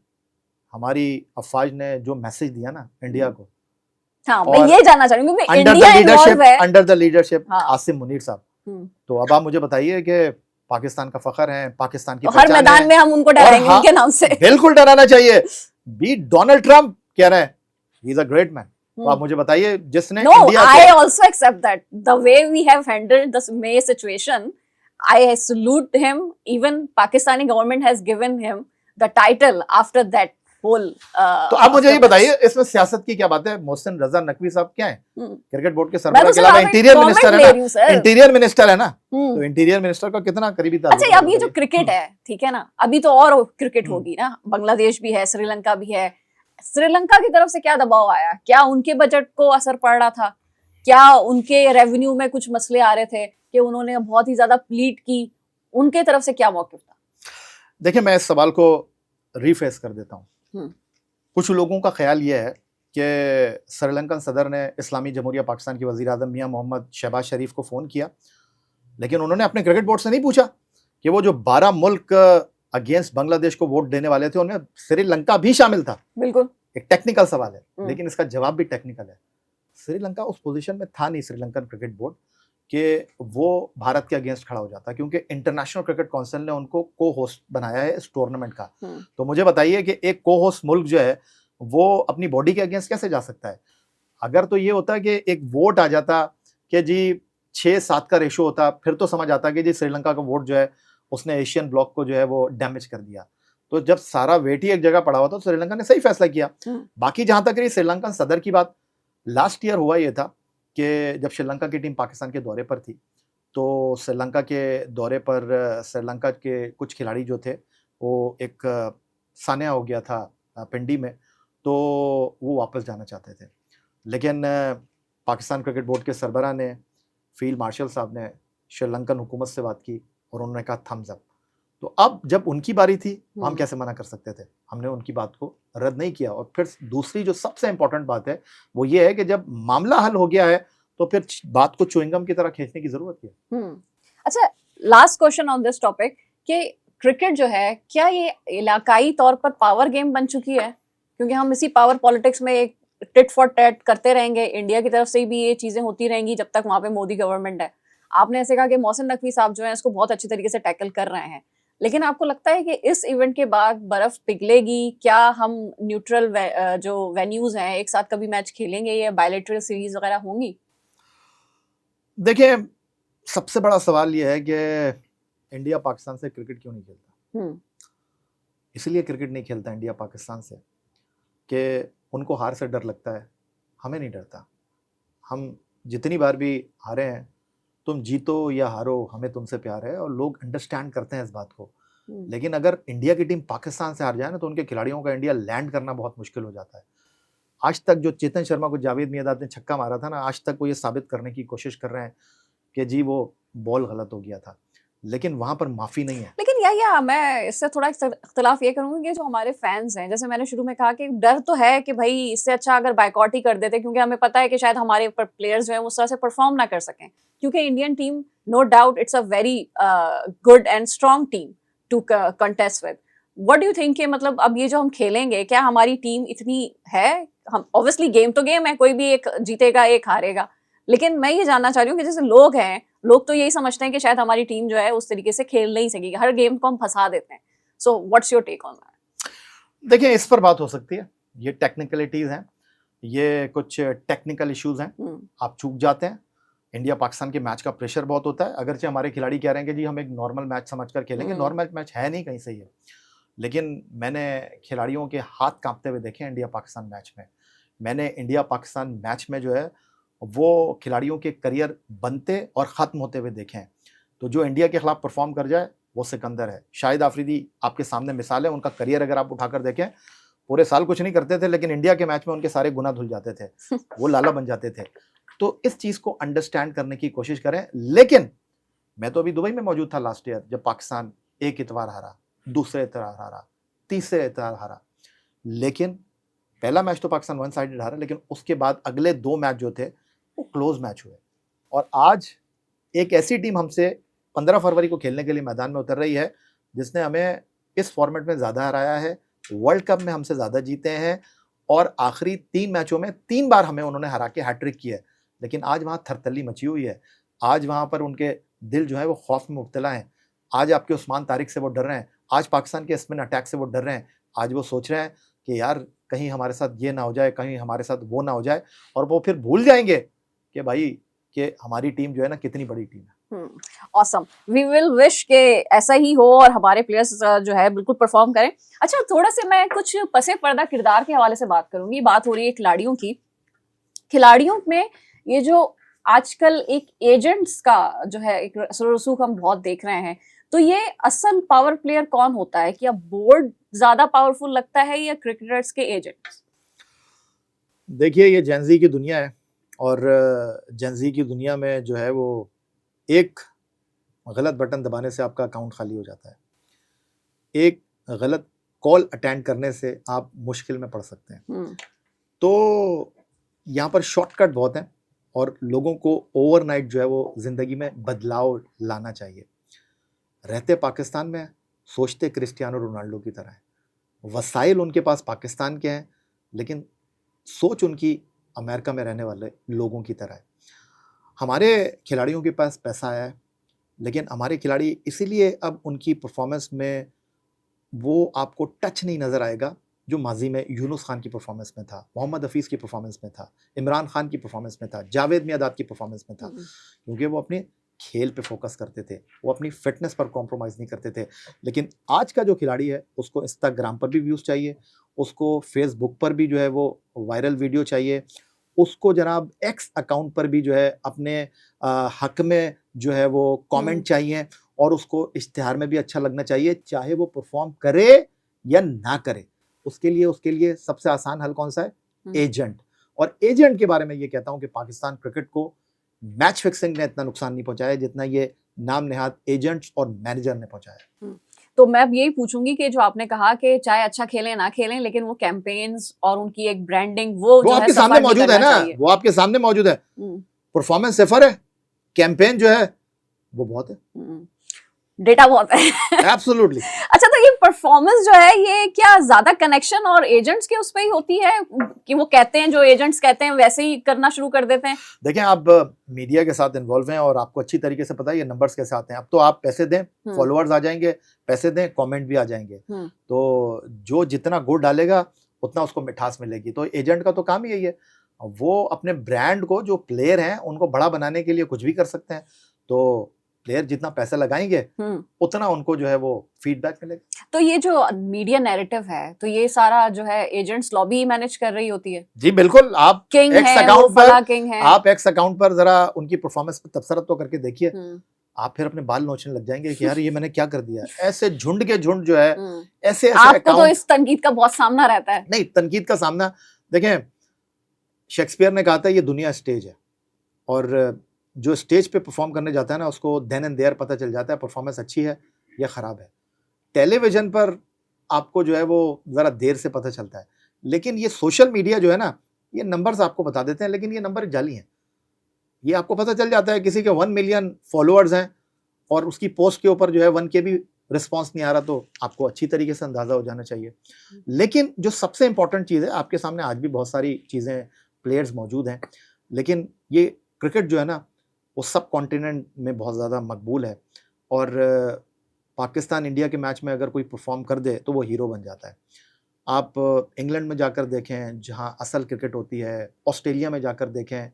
हमारी अफवाज ने जो मैसेज दिया ना इंडिया को, हाँ, मैं ये जानना चाह रही हूँ क्योंकि इंडिया इन्वॉल्व है under the leadership Asim Munir साहब। तो अब आप मुझे बताइए कि पाकिस्तान का फखर है, पाकिस्तान की हर मैदान में हम उनको डराएंगे उनके नाम से। बिल्कुल डराना चाहिए। बी डोनाल्ड ट्रम्प कह रहे हैं he is a great man, तो आप मुझे बताइए जिसने India I also accept that the way we have handled this May situation, I salute him. Even Pakistani government has given him the title after that whole तो आप मुझे ये बताइए इसमें सियासत की क्या बात है? मोहसिन रजा नकवी साहब क्या है? क्रिकेट बोर्ड के सरबराह के अलावा इंटीरियर मिनिस्टर है ना, इंटीरियर मिनिस्टर है ना, तो इंटीरियर मिनिस्टर का कितना करीबी ताल्लुक? अच्छा, अब ये जो क्रिकेट है, ठीक है ना, अभी तो और क्रिकेट होगी ना, बांग्लादेश भी है, श्रीलंका भी है। श्रीलंका की तरफ से क्या दबाव आया? क्या उनके बजट को असर पड़ रहा था? क्या उनके रेवेन्यू में कुछ मसले आ रहे थे कि उन्होंने बहुत ही ज्यादा प्लीट की? उनके तरफ से क्या मौक़िफ़ था? देखिए मैं इस सवाल को रीफेस कर देता हूँ। कुछ लोगों का ख्याल ये है कि श्रीलंकन सदर ने इस्लामी जमहूरिया पाकिस्तान के वज़ीर आज़म मियां मोहम्मद शहबाज शरीफ को फ़ोन किया, लेकिन उन्होंने अपने क्रिकेट बोर्ड से नहीं पूछा कि वो जो 12 मुल्क अगेंस्ट बांग्लादेश को वोट देने वाले थे उनमें श्रीलंका भी शामिल था। बिल्कुल एक टेक्निकल सवाल है, लेकिन इसका जवाब भी टेक्निकल है। श्रीलंका उस पोजीशन में था नहीं, श्रीलंकन क्रिकेट बोर्ड, कि वो भारत के अगेंस्ट खड़ा हो जाता, क्योंकि इंटरनेशनल क्रिकेट काउंसिल ने उनको को होस्ट बनाया है इस टूर्नामेंट का। तो मुझे बताइए कि एक को होस्ट मुल्क जो है वो अपनी बॉडी के अगेंस्ट कैसे जा सकता है? अगर तो ये होता कि एक वोट आ जाता कि जी 6-7 का रेशो होता, फिर तो समझ आता कि जी श्रीलंका का वोट जो है उसने एशियन ब्लॉक को जो है वो डैमेज कर दिया। तो जब सारा वेट ही एक जगह पड़ा हुआ था तो श्रीलंका ने सही फैसला किया। बाकी जहां तक रही श्रीलंकन सदर की बात, लास्ट ईयर हुआ ये था कि जब श्रीलंका की टीम पाकिस्तान के दौरे पर थी, तो श्रीलंका के दौरे पर श्रीलंका के कुछ खिलाड़ी जो थे वो एक सान्या हो गया था पिंडी में, तो वो वापस जाना चाहते थे, लेकिन पाकिस्तान क्रिकेट बोर्ड के सरबराह ने, फील्ड मार्शल साहब ने श्रीलंकन हुकूमत से बात की और उन्होंने कहा थम्स अप। तो अब जब उनकी बारी थी हम कैसे मना कर सकते थे? हमने उनकी बात को रद्द नहीं किया। और फिर दूसरी जो सबसे इंपॉर्टेंट बात है वो ये है कि जब मामला हल हो गया है तो फिर बात को च्युइंगम की तरह खींचने की जरूरत है। अच्छा, last question on this topic कि क्रिकेट जो है क्या ये इलाकाई तौर पर पावर गेम बन चुकी है? क्योंकि हम इसी पावर पॉलिटिक्स में एक टिट फॉर टैट करते रहेंगे, इंडिया की तरफ से भी ये चीजें होती रहेंगी जब तक वहां पे मोदी गवर्नमेंट है। आपने ऐसे कहा कि मोहसिन नकवी साहब जो है इसको बहुत अच्छी तरीके से टैकल कर रहे हैं, लेकिन आपको लगता है कि इस इवेंट के बाद बर्फ पिघलेगी? क्या हम न्यूट्रल जो वेन्यूज हैं एक साथ कभी मैच खेलेंगे या बायलैटरल सीरीज वगैरह होंगी? देखिए, सबसे बड़ा सवाल ये है कि इंडिया पाकिस्तान से क्रिकेट क्यों नहीं खेलता। इसलिए क्रिकेट नहीं खेलता इंडिया पाकिस्तान से कि उनको हार से डर लगता है, हमें नहीं डरता। हम जितनी बार भी हारे हैं, तुम जीतो या हारो हमें तुमसे प्यार है, और लोग अंडरस्टैंड करते हैं इस बात को। लेकिन अगर इंडिया की टीम पाकिस्तान से हार जाए ना, तो उनके खिलाड़ियों का इंडिया लैंड करना बहुत मुश्किल हो जाता है। आज तक जो चेतन शर्मा को जावेद मियांदाद ने छक्का मारा था ना, आज तक वो ये साबित करने की कोशिश कर रहे हैं कि जी वो बॉल गलत हो गया था, लेकिन वहां पर माफी नहीं है। लेकिन या मैं इससे थोड़ा इख्तिलाफ ये करूंगी कि जो हमारे फैंस हैं, जैसे मैंने शुरू में कहा कि डर तो है कि भाई इससे अच्छा अगर बायकॉट ही कर देते, क्योंकि हमें पता है कि शायद हमारे प्लेयर्स जो हैं उस तरह से परफॉर्म ना कर सकें, क्योंकि Indian team no doubt it's a very good and strong team to contest with. What do you think? मतलब अब ये जो हम खेलेंगे, क्या हमारी टीम इतनी है? हम ऑब्वियसली गेम तो गेम है, कोई भी एक जीतेगा एक हारेगा, लेकिन मैं ये जानना चाह रही हूँ कि जैसे लोग तो यही समझते हैं कि शायद हमारी टीम जो है उस तरीके से खेल नहीं सकेगी, हर गेम को हम फंसा देते हैं। So what's your take on that? देखिए, इस पर बात हो सकती है, ये टेक्निकलिटीज हैं, ये कुछ टेक्निकल इश्यूज हैं, आप चूक जाते हैं। इंडिया पाकिस्तान के मैच का प्रेशर बहुत होता है, अगरचे हमारे खिलाड़ी कह रहे हैं कि जी हम एक नॉर्मल मैच समझकर खेलेंगे, नॉर्मल मैच है नहीं, कहीं से ही है। लेकिन मैंने खिलाड़ियों के हाथ कांपते हुए देखे इंडिया पाकिस्तान मैच में। मैंने इंडिया पाकिस्तान मैच में जो है वो खिलाड़ियों के करियर बनते और ख़त्म होते हुए देखे हैं। तो जो इंडिया के खिलाफ परफॉर्म कर जाए वो सिकंदर है। शाहिद आफरीदी आपके सामने मिसाल है, उनका करियर अगर आप उठाकर देखें, पूरे साल कुछ नहीं करते थे, लेकिन इंडिया के मैच में उनके सारे गुनाह धुल जाते थे, वो लाला बन जाते थे। तो इस चीज़ को अंडरस्टैंड करने की कोशिश करें। लेकिन मैं तो अभी दुबई में मौजूद था लास्ट ईयर, जब पाकिस्तान एक इतवार हारा, दूसरे इतवार हारा, तीसरे इतवार हारा, लेकिन पहला मैच तो पाकिस्तान वन साइडेड हारा, लेकिन उसके बाद अगले 2 मैच जो थे वो क्लोज मैच हुए। और आज एक ऐसी टीम हमसे 15 फरवरी को खेलने के लिए मैदान में उतर रही है जिसने हमें इस फॉर्मेट में ज़्यादा हराया है, वर्ल्ड कप में हमसे ज़्यादा जीते हैं, और आखिरी 3 मैचों में 3 बार हमें उन्होंने हरा के हैट्रिक की है। लेकिन आज वहाँ थरथल्ली मची हुई है, आज वहाँ पर उनके दिल जो है वो खौफ में मुब्तला हैं। आज आपके उस्मान तारिक से वो डर रहे हैं, आज पाकिस्तान के स्पिन अटैक से वो डर रहे हैं। आज वो सोच रहे हैं कि यार कहीं हमारे साथ ये ना हो जाए, कहीं हमारे साथ वो ना हो जाए, और वो फिर भूल जाएंगे कि भाई कि हमारी टीम जो है ना कितनी बड़ी टीम है। ऑसम, वी विल विश के ऐसा ही हो और हमारे प्लेयर्स जो है बिल्कुल परफॉर्म करें। अच्छा, थोड़ा से मैं कुछ पसे पर्दा किरदार के हवाले से बात करूंगी। बात हो रही है खिलाड़ियों की। खिलाड़ियों में ये जो आजकल एक एजेंट्स का जो है एक रसूख हम बहुत देख रहे हैं, तो ये असल पावर प्लेयर कौन होता है? क्या बोर्ड ज्यादा पावरफुल लगता है या क्रिकेटर्स के एजेंट्स? देखिए, ये जेनजी की दुनिया है, और जेनजी की दुनिया में जो है वो एक गलत बटन दबाने से आपका अकाउंट खाली हो जाता है, एक गलत कॉल अटेंड करने से आप मुश्किल में पड़ सकते हैं। तो यहाँ पर शॉर्टकट बहुत हैं, और लोगों को ओवरनाइट जो है वो ज़िंदगी में बदलाव लाना चाहिए। रहते पाकिस्तान में, सोचते क्रिस्टियानो रोनाल्डो की तरह है, वसाइल उनके पास पाकिस्तान के हैं, लेकिन सोच उनकी अमेरिका में रहने वाले लोगों की तरह है। हमारे खिलाड़ियों के पास पैसा है, लेकिन हमारे खिलाड़ी इसीलिए अब उनकी परफॉर्मेंस में वो आपको टच नहीं नज़र आएगा जो माजी में यूनुस खान की परफॉर्मेंस में था, मोहम्मद हफीज़ की परफॉर्मेंस में था, इमरान खान की परफॉर्मेंस में था, जावेद मियांदाद की परफॉर्मेंस में था, क्योंकि वो अपने खेल पे फोकस करते थे, वो अपनी फिटनेस पर कॉम्प्रोमाइज़ नहीं करते थे। लेकिन आज का जो खिलाड़ी है उसको इंस्टाग्राम पर भी व्यूज़ चाहिए, उसको फेसबुक पर भी जो है वो वायरल वीडियो चाहिए, उसको जनाब एक्स अकाउंट पर भी जो है अपने हक में जो है वो कमेंट चाहिए, और उसको इश्तिहार में भी अच्छा लगना चाहिए, चाहे वो परफॉर्म करे या ना करे। उसके लिए सबसे आसान हल कौन सा है? एजेंट। और एजेंट के बारे में ये कहता हूं कि पाकिस्तान क्रिकेट को मैच फिक्सिंग ने इतना नुकसान नहीं पहुंचाया जितना ये नाम नेहाद एजेंट्स और मैनेजर ने पहुंचाया। तो मैं अब यही पूछूंगी कि जो आपने कहा कि चाहे अच्छा खेलें ना खेलें, लेकिन वो कैंपेन्स और उनकी एक ब्रांडिंग वो जो आपके सामने मौजूद है ना, वो आपके सामने मौजूद है। परफॉर्मेंस सिफर है, कैंपेन जो है वो बहुत है, डेटा बहुत है। एब्सोल्युटली। अच्छा, तो ये परफॉर्मेंस जो है ये क्या ज्यादा कनेक्शन और एजेंट्स के उस पे ही होती है कि वो कहते हैं जो एजेंट्स कहते हैं वैसे ही करना शुरू कर देते हैं? देखें, आप मीडिया के साथ इन्वॉल्व हैं और आपको अच्छी तरीके से पता है ये नंबर्स कैसे आते हैं। अब तो आप पैसे दें, फॉलोअर्स आ जाएंगे, पैसे दें, कमेंट भी आ जाएंगे। तो जो जितना गुड़ डालेगा उतना उसको मिठास मिलेगी। तो एजेंट का तो काम ही यही है, वो अपने ब्रांड को, जो प्लेयर हैं उनको बड़ा बनाने के लिए कुछ भी कर सकते हैं। तो प्लेयर जितना पैसा लगाएंगे उतना उनको जो है वो फीडबैक मिलेगा। तो ये जो मीडिया नैरेटिव है, तो ये सारा जो है एजेंट्स लॉबी मैनेज कर रही होती है? जी बिल्कुल। आप किंग एक्स है, अकाउंट पर किंग है। आप एक्स अकाउंट पर जरा उनकी परफॉर्मेंस पे तबसरा तो करके देखिए, आप फिर अपने बाल नोचने लग जाएंगे कि यार ये मैंने क्या कर दिया। ऐसे झुंड के झुंड जो है, ऐसे आपको तो इस तनकीद का बहुत सामना रहता है। नहीं, तनकीद का सामना, देखें शेक्सपियर ने कहा था ये दुनिया स्टेज है, और जो स्टेज पे परफॉर्म करने जाता है ना उसको देन एंड देयर पता चल जाता है परफॉर्मेंस अच्छी है या खराब है। टेलीविजन पर आपको जो है वो जरा देर से पता चलता है, लेकिन ये सोशल मीडिया जो है ना, ये नंबर्स आपको बता देते हैं, लेकिन ये नंबर जाली हैं। ये आपको पता चल जाता है किसी के 1 मिलियन फॉलोअर्स हैं और उसकी पोस्ट के ऊपर जो है 1 के भी रिस्पॉन्स नहीं आ रहा, तो आपको अच्छी तरीके से अंदाजा हो जाना चाहिए। लेकिन जो सबसे इंपॉर्टेंट चीज़ है, आपके सामने आज भी बहुत सारी चीज़ें, प्लेयर्स मौजूद हैं, लेकिन ये क्रिकेट जो है ना वो सब कॉन्टिनेंट में बहुत ज़्यादा मकबूल है। और पाकिस्तान इंडिया के मैच में अगर कोई परफॉर्म कर दे तो वो हीरो बन जाता है। आप इंग्लैंड में जाकर देखें जहां असल क्रिकेट होती है, ऑस्ट्रेलिया में जाकर देखें,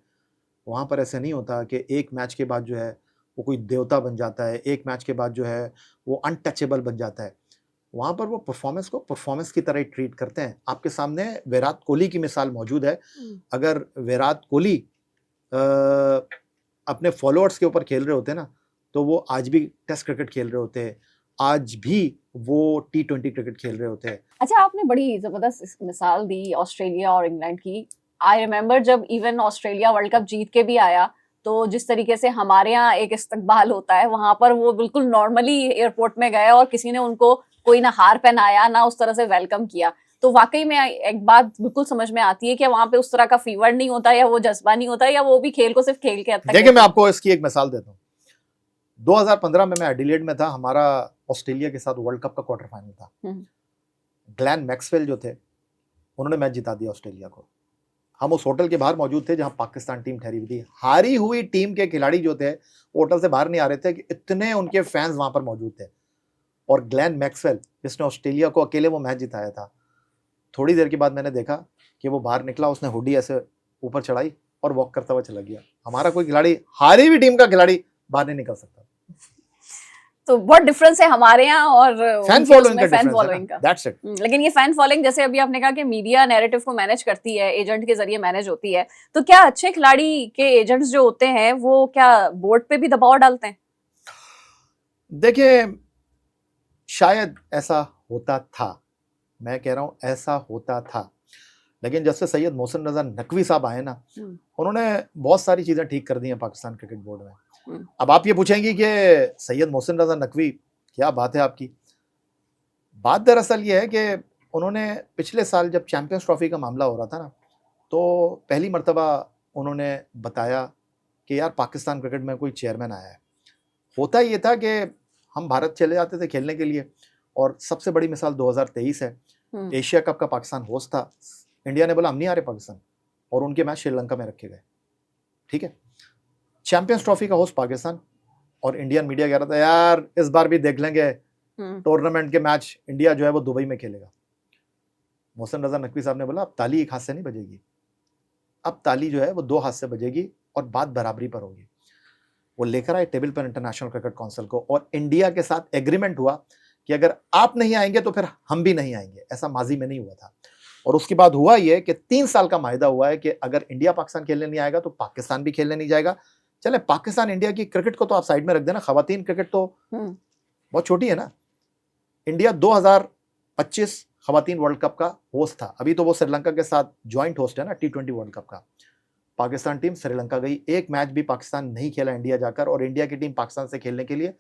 वहाँ पर ऐसे नहीं होता कि एक मैच के बाद जो है वो कोई देवता बन जाता है, एक मैच के बाद जो है वो अनटचेबल बन जाता है। वहाँ पर वो परफॉर्मेंस को परफॉर्मेंस की तरह ही ट्रीट करते हैं। आपके सामने विराट कोहली की मिसाल मौजूद है। अगर विराट कोहली अपने फॉलोअर्स के ऊपर खेल रहे होते ना, तो वो आज भी टेस्ट क्रिकेट खेल रहे होते, आज भी वो T20 क्रिकेट खेल रहे होते हैं। अच्छा, आपने बड़ी जबरदस्त मिसाल दी ऑस्ट्रेलिया और इंग्लैंड की। आई रिमेम्बर जब इवन ऑस्ट्रेलिया वर्ल्ड कप जीत के भी आया, तो जिस तरीके से हमारे यहाँ एक इस्तकबाल होता है, वहां पर वो बिल्कुल नॉर्मली एयरपोर्ट में गए और किसी ने उनको कोई ना हार पहनाया ना उस तरह से वेलकम किया। तो वाकई में एक बात बिल्कुल समझ में आती है कि वहां पे उस तरह का फीवर नहीं होता, या वो जज्बा नहीं होता, या वो भी खेल को सिर्फ खेल के हद तक। देखिए, मैं आपको इसकी एक मिसाल देता हूँ। 2015 में मैं एडिलेड में था, हमारा ऑस्ट्रेलिया के साथ वर्ल्ड कप का क्वार्टर फाइनल था। ग्लेन मैक्सवेल जो थे, उन्होंने मैच जिता दिया ऑस्ट्रेलिया को। हम उस होटल के बाहर मौजूद थे जहां पाकिस्तान टीम ठहरी हुई थी। हारी हुई टीम के खिलाड़ी जो थे होटल से बाहर नहीं आ रहे थे कि इतने उनके फैंस वहां पर मौजूद थे। और ग्लेन मैक्सवेल, जिसने ऑस्ट्रेलिया को अकेले वो मैच जिताया था, थोड़ी देर के बाद मैंने देखा कि वो बाहर निकला, उसने हुडी ऐसे ऊपर चढ़ाई और वॉक करता हुआ चला गया। हमारा कोई खिलाड़ी, हारी हुई टीम का खिलाड़ी, बाहर नहीं निकल सकता। तो बहुत डिफरेंस है हमारे यहाँ और फैन फॉलोइंग का। That's it. लेकिन ये फैन फॉलोइंग, जैसे अभी आपने कहा कि मीडिया नैरेटिव को मैनेज करती है, एजेंट के जरिए मैनेज होती है, तो क्या अच्छे खिलाड़ी के एजेंट्स जो होते हैं वो क्या बोर्ड पे भी दबाव डालते हैं? देखिए, शायद ऐसा होता था, मैं कह रहा हूँ ऐसा होता था, लेकिन जब से सैयद मोहसिन रजा नकवी साहब आए ना, उन्होंने बहुत सारी चीज़ें ठीक कर दी हैं पाकिस्तान क्रिकेट बोर्ड में। अब आप ये पूछेंगे कि सैयद मोहसिन रजा नकवी, क्या बात है आपकी? बात दरअसल ये है कि उन्होंने पिछले साल जब चैंपियंस ट्रॉफी का मामला हो रहा था ना, तो पहली मर्तबा उन्होंने बताया कि यार पाकिस्तान क्रिकेट में कोई चेयरमैन आया है। होता ये था कि हम भारत चले जाते थे खेलने के लिए, और सबसे बड़ी मिसाल 2023 है, एशिया कप का पाकिस्तान होस्ट था। इंडिया ने बोला हम नहीं आ रहे पाकिस्तान, और उनके मैच श्रीलंका में रखे गए। ठीक है, चैंपियंस ट्रॉफी का होस्ट पाकिस्तान, और इंडियन मीडिया कह रहा था यार इस बार भी देख लेंगे, टूर्नामेंट के मैच इंडिया जो है वो दुबई में खेलेगा। मोहसिन रजा नकवी साहब ने बोला अब ताली एक हाथ से नहीं बजेगी, अब ताली जो है वो 2 हाथ से बजेगी और बात बराबरी पर होगी। वो लेकर आए टेबल पर इंटरनेशनल क्रिकेट काउंसिल को, और इंडिया के साथ एग्रीमेंट हुआ कि अगर आप नहीं आएंगे तो फिर हम भी नहीं आएंगे। ऐसा माजी में नहीं हुआ था। और उसके बाद हुआ ये कि 3 साल का माहिदा हुआ है कि अगर इंडिया पाकिस्तान खेलने नहीं आएगा तो पाकिस्तान भी खेलने नहीं जाएगा। चले, पाकिस्तान इंडिया की क्रिकेट को तो आप साइड में रख देना, खवातीन क्रिकेट तो बहुत छोटी है ना। इंडिया 2025 खवातीन वर्ल्ड कप का होस्ट था, अभी तो वो श्रीलंका के साथ ज्वाइंट होस्ट है ना T20 वर्ल्ड कप का। पाकिस्तान टीम श्रीलंका गई, एक मैच भी पाकिस्तान नहीं खेला इंडिया जाकर, और इंडिया की टीम पाकिस्तान से खेलने के लिए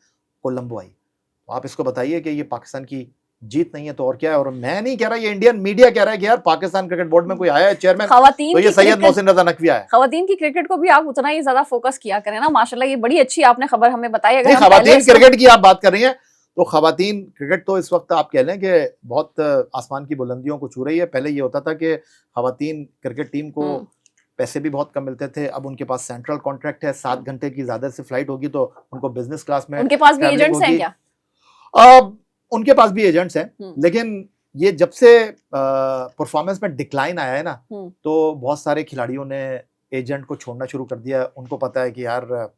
कोलंबो आई। तो आप इसको बताइए कि ये पाकिस्तान की जीत नहीं है तो और क्या है? और मैं नहीं कह रहा, ये इंडियन मीडिया कह रहा है कि यार पाकिस्तान क्रिकेट बोर्ड में कोई आया है चेयरमैन, तो ये सैयद मोहसिन रजा नकवी आया है। खवातीन की क्रिकेट को भी आप उतना ही ज्यादा फोकस किया करें ना। माशाल्लाह, ये बड़ी अच्छी आपने खबर हमें बताई। अगर खवातीन क्रिकेट की आप बात कर रही हैं तो खवातीन क्रिकेट तो इस वक्त आप कह लें कि बहुत आसमान की बुलंदियों को छू रही है। पहले ये होता था कि खवातीन क्रिकेट टीम को पैसे भी बहुत कम मिलते थे, अब उनके पास सेंट्रल कॉन्ट्रैक्ट है, 7 घंटे की ज्यादा से फ्लाइट होगी तो उनको बिजनेस क्लास में उनके पास भी ट्रैवलिंग एजेंट्स हैं होगी। क्या? उनके पास भी एजेंट्स हैं, लेकिन ये जब से परफॉर्मेंस में डिक्लाइन आया है ना, तो बहुत सारे खिलाड़ियों ने एजेंट को छोड़ना शुरू कर दिया। उनको पता है कि यार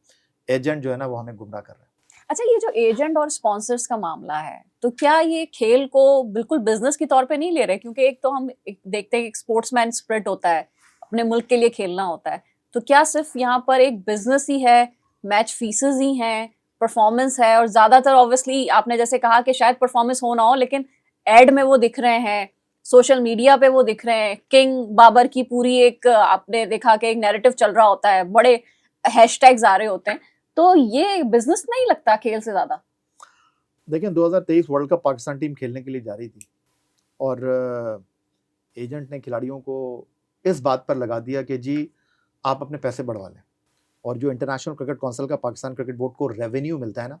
एजेंट जो है ना वो हमें गुमराह कर रहा है। अच्छा, ये जो एजेंट और स्पॉन्सर्स का मामला है, तो क्या ये खेल को बिल्कुल बिजनेस के तौर पे नहीं ले रहे? क्योंकि एक तो हम देखते हैं कि स्पोर्ट्समैन स्पिरिट होता है, अपने मुल्क के लिए खेलना होता है, तो क्या सिर्फ यहाँ पर एक बिजनेस ही है, मैच फीसेस ही हैं, परफॉर्मेंस है, और ज्यादातर ऑब्वियसली आपने जैसे कहा कि शायद परफॉर्मेंस हो ना हो, लेकिन एड में वो दिख रहे हैं, सोशल मीडिया पे वो दिख रहे हैं, किंग बाबर की पूरी एक आपने देखा कि एक नैरेटिव चल रहा होता है, बड़े हैशटैग्स आ रहे होते हैं, तो ये बिजनेस नहीं लगता खेल से ज्यादा? देखिए 2023 वर्ल्ड कप पाकिस्तान टीम खेलने के लिए जा रही थी और एजेंट ने खिलाड़ियों को इस बात पर लगा दिया कि जी आप अपने पैसे बढ़वा लें, और जो इंटरनेशनल क्रिकेट काउंसिल का पाकिस्तान क्रिकेट बोर्ड को रेवेन्यू मिलता है ना,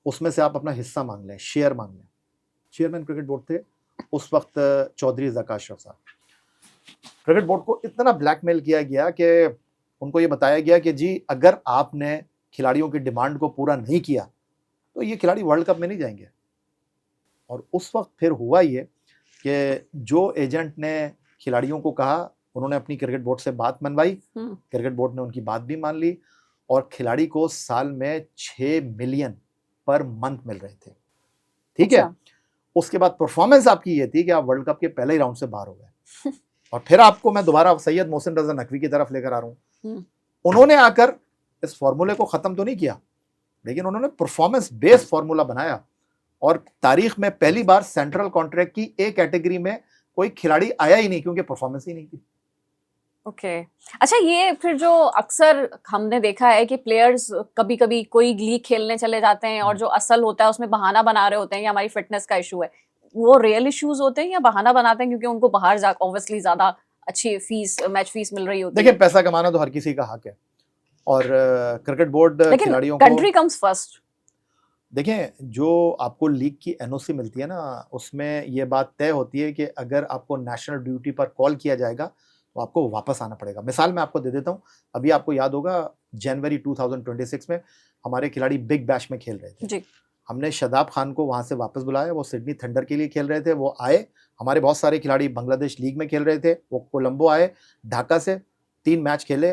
उसमें से आप अपना हिस्सा मांग लें, शेयर मांग लें। चेयरमैन क्रिकेट बोर्ड थे उस वक्त चौधरी ज़का अशरफ साहब। क्रिकेट बोर्ड को इतना ब्लैकमेल किया गया कि उनको ये बताया गया कि जी अगर आपने खिलाड़ियों की डिमांड को पूरा नहीं किया तो ये खिलाड़ी वर्ल्ड कप में नहीं जाएंगे। और उस वक्त फिर हुआ ये कि जो एजेंट ने खिलाड़ियों को कहा, उन्होंने अपनी क्रिकेट बोर्ड से बात मनवाई, क्रिकेट बोर्ड ने उनकी बात भी मान ली, और खिलाड़ी को साल में 6 मिलियन पर मंथ मिल रहे थे। ठीक है। उसके बाद परफॉर्मेंस आपकी ये थी कि आप वर्ल्ड कप के पहले ही राउंड से बाहर हो गए। और फिर आपको मैं दोबारा सैयद मोहसिन रजा नकवी की तरफ लेकर आ रहा हूँ। उन्होंने आकर इस फॉर्मूले को खत्म तो नहीं किया, लेकिन उन्होंने परफॉर्मेंस बेस्ड फॉर्मूला बनाया, और तारीख में पहली बार सेंट्रल कॉन्ट्रैक्ट की एक कैटेगरी में कोई खिलाड़ी आया ही नहीं क्योंकि परफॉर्मेंस ही नहीं थी। ओके। अच्छा, ये फिर जो अक्सर हमने देखा है कि प्लेयर्स कभी कभी कोई लीग खेलने चले जाते हैं और जो असल होता है उसमें बहाना बना रहे होते हैं कि हमारी फिटनेस का इशू है, वो रियल इश्यूज होते हैं या बहाना बनाते हैं क्योंकि उनको बाहर जा ऑब्वियसली ज्यादा अच्छी फीस, मैच फीस मिल रही होती है? देखिए पैसा कमाना तो हर किसी का हक है, और क्रिकेट बोर्ड खिलाड़ियों को, कंट्री कम्स फर्स्ट। देखें जो आपको लीग की एनओसी मिलती है ना, उसमें ये बात तय होती है कि अगर आपको नेशनल ड्यूटी पर कॉल किया जाएगा तो आपको वापस आना पड़ेगा। मिसाल मैं आपको दे देता हूँ, अभी आपको याद होगा जनवरी 2026 में हमारे खिलाड़ी बिग बैश में खेल रहे थे जी। हमने शादाब खान को वहाँ से वापस बुलाया, वो सिडनी थंडर के लिए खेल रहे थे, वो आए। हमारे बहुत सारे खिलाड़ी बांग्लादेश लीग में खेल रहे थे, वो कोलंबो आए, ढाका से 3 मैच खेले,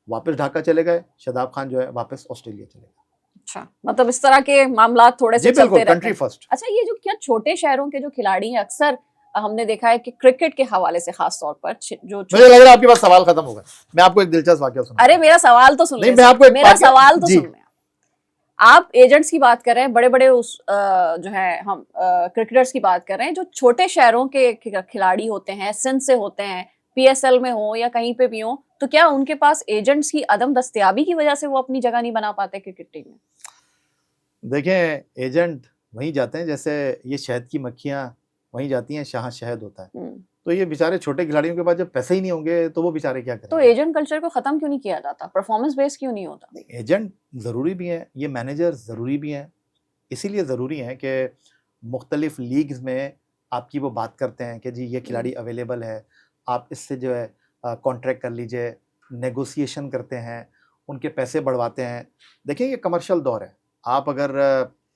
वापस ढाका चले गए। शादाब खान जो है वापस ऑस्ट्रेलिया चले गए। अच्छा, मतलब इस तरह के मामला थोड़े से चलते रहते हैं। Country first. अच्छा, ये जो क्या छोटे शहरों के जो खिलाड़ी हैं, अक्सर हमने देखा है कि क्रिकेट के हवाले से खास तौर पर जो मुझे लग रहा है आपके पास सवाल खत्म हो गया। मैं आपको एक दिलचस्प वाकया सुनाऊंगा। अरे मेरा सवाल तो सुन ले। मैं आपको मेरा सवाल तो सुन ले। आप एजेंट्स की बात कर रहे हैं, बड़े बड़े उस जो है हम क्रिकेटर्स की बात कर रहे हैं, जो छोटे शहरों के खिलाड़ी होते हैं, सिंध से होते हैं, पीएसएल में हो या कहीं पे भी हो, तो क्या उनके पास एजेंट्स की अदम दस्तयाबी की वजह से वो अपनी जगह नहीं बना पाते क्रिकेट टीम में? देखें एजेंट वहीं जाते हैं जैसे ये शहद की मक्खियां वहीं जाती हैं जहाँ शहद होता है। तो ये बेचारे छोटे खिलाड़ियों के पास जब पैसे ही नहीं होंगे तो वो बेचारे क्या करेंगे? तो एजेंट कल्चर को खत्म क्यों नहीं किया जाता? परफॉर्मेंस बेस्ड क्यों नहीं होता? एजेंट जरूरी भी है, ये मैनेजर जरूरी भी हैं। इसीलिए ज़रूरी है कि मुख्तलिफ लीग्स में आपकी वो बात करते हैं कि जी ये खिलाड़ी अवेलेबल है, आप इससे जो है कॉन्ट्रैक्ट कर लीजिए, नेगोशिएशन करते हैं, उनके पैसे बढ़वाते हैं। देखिए ये कमर्शियल दौर है। आप अगर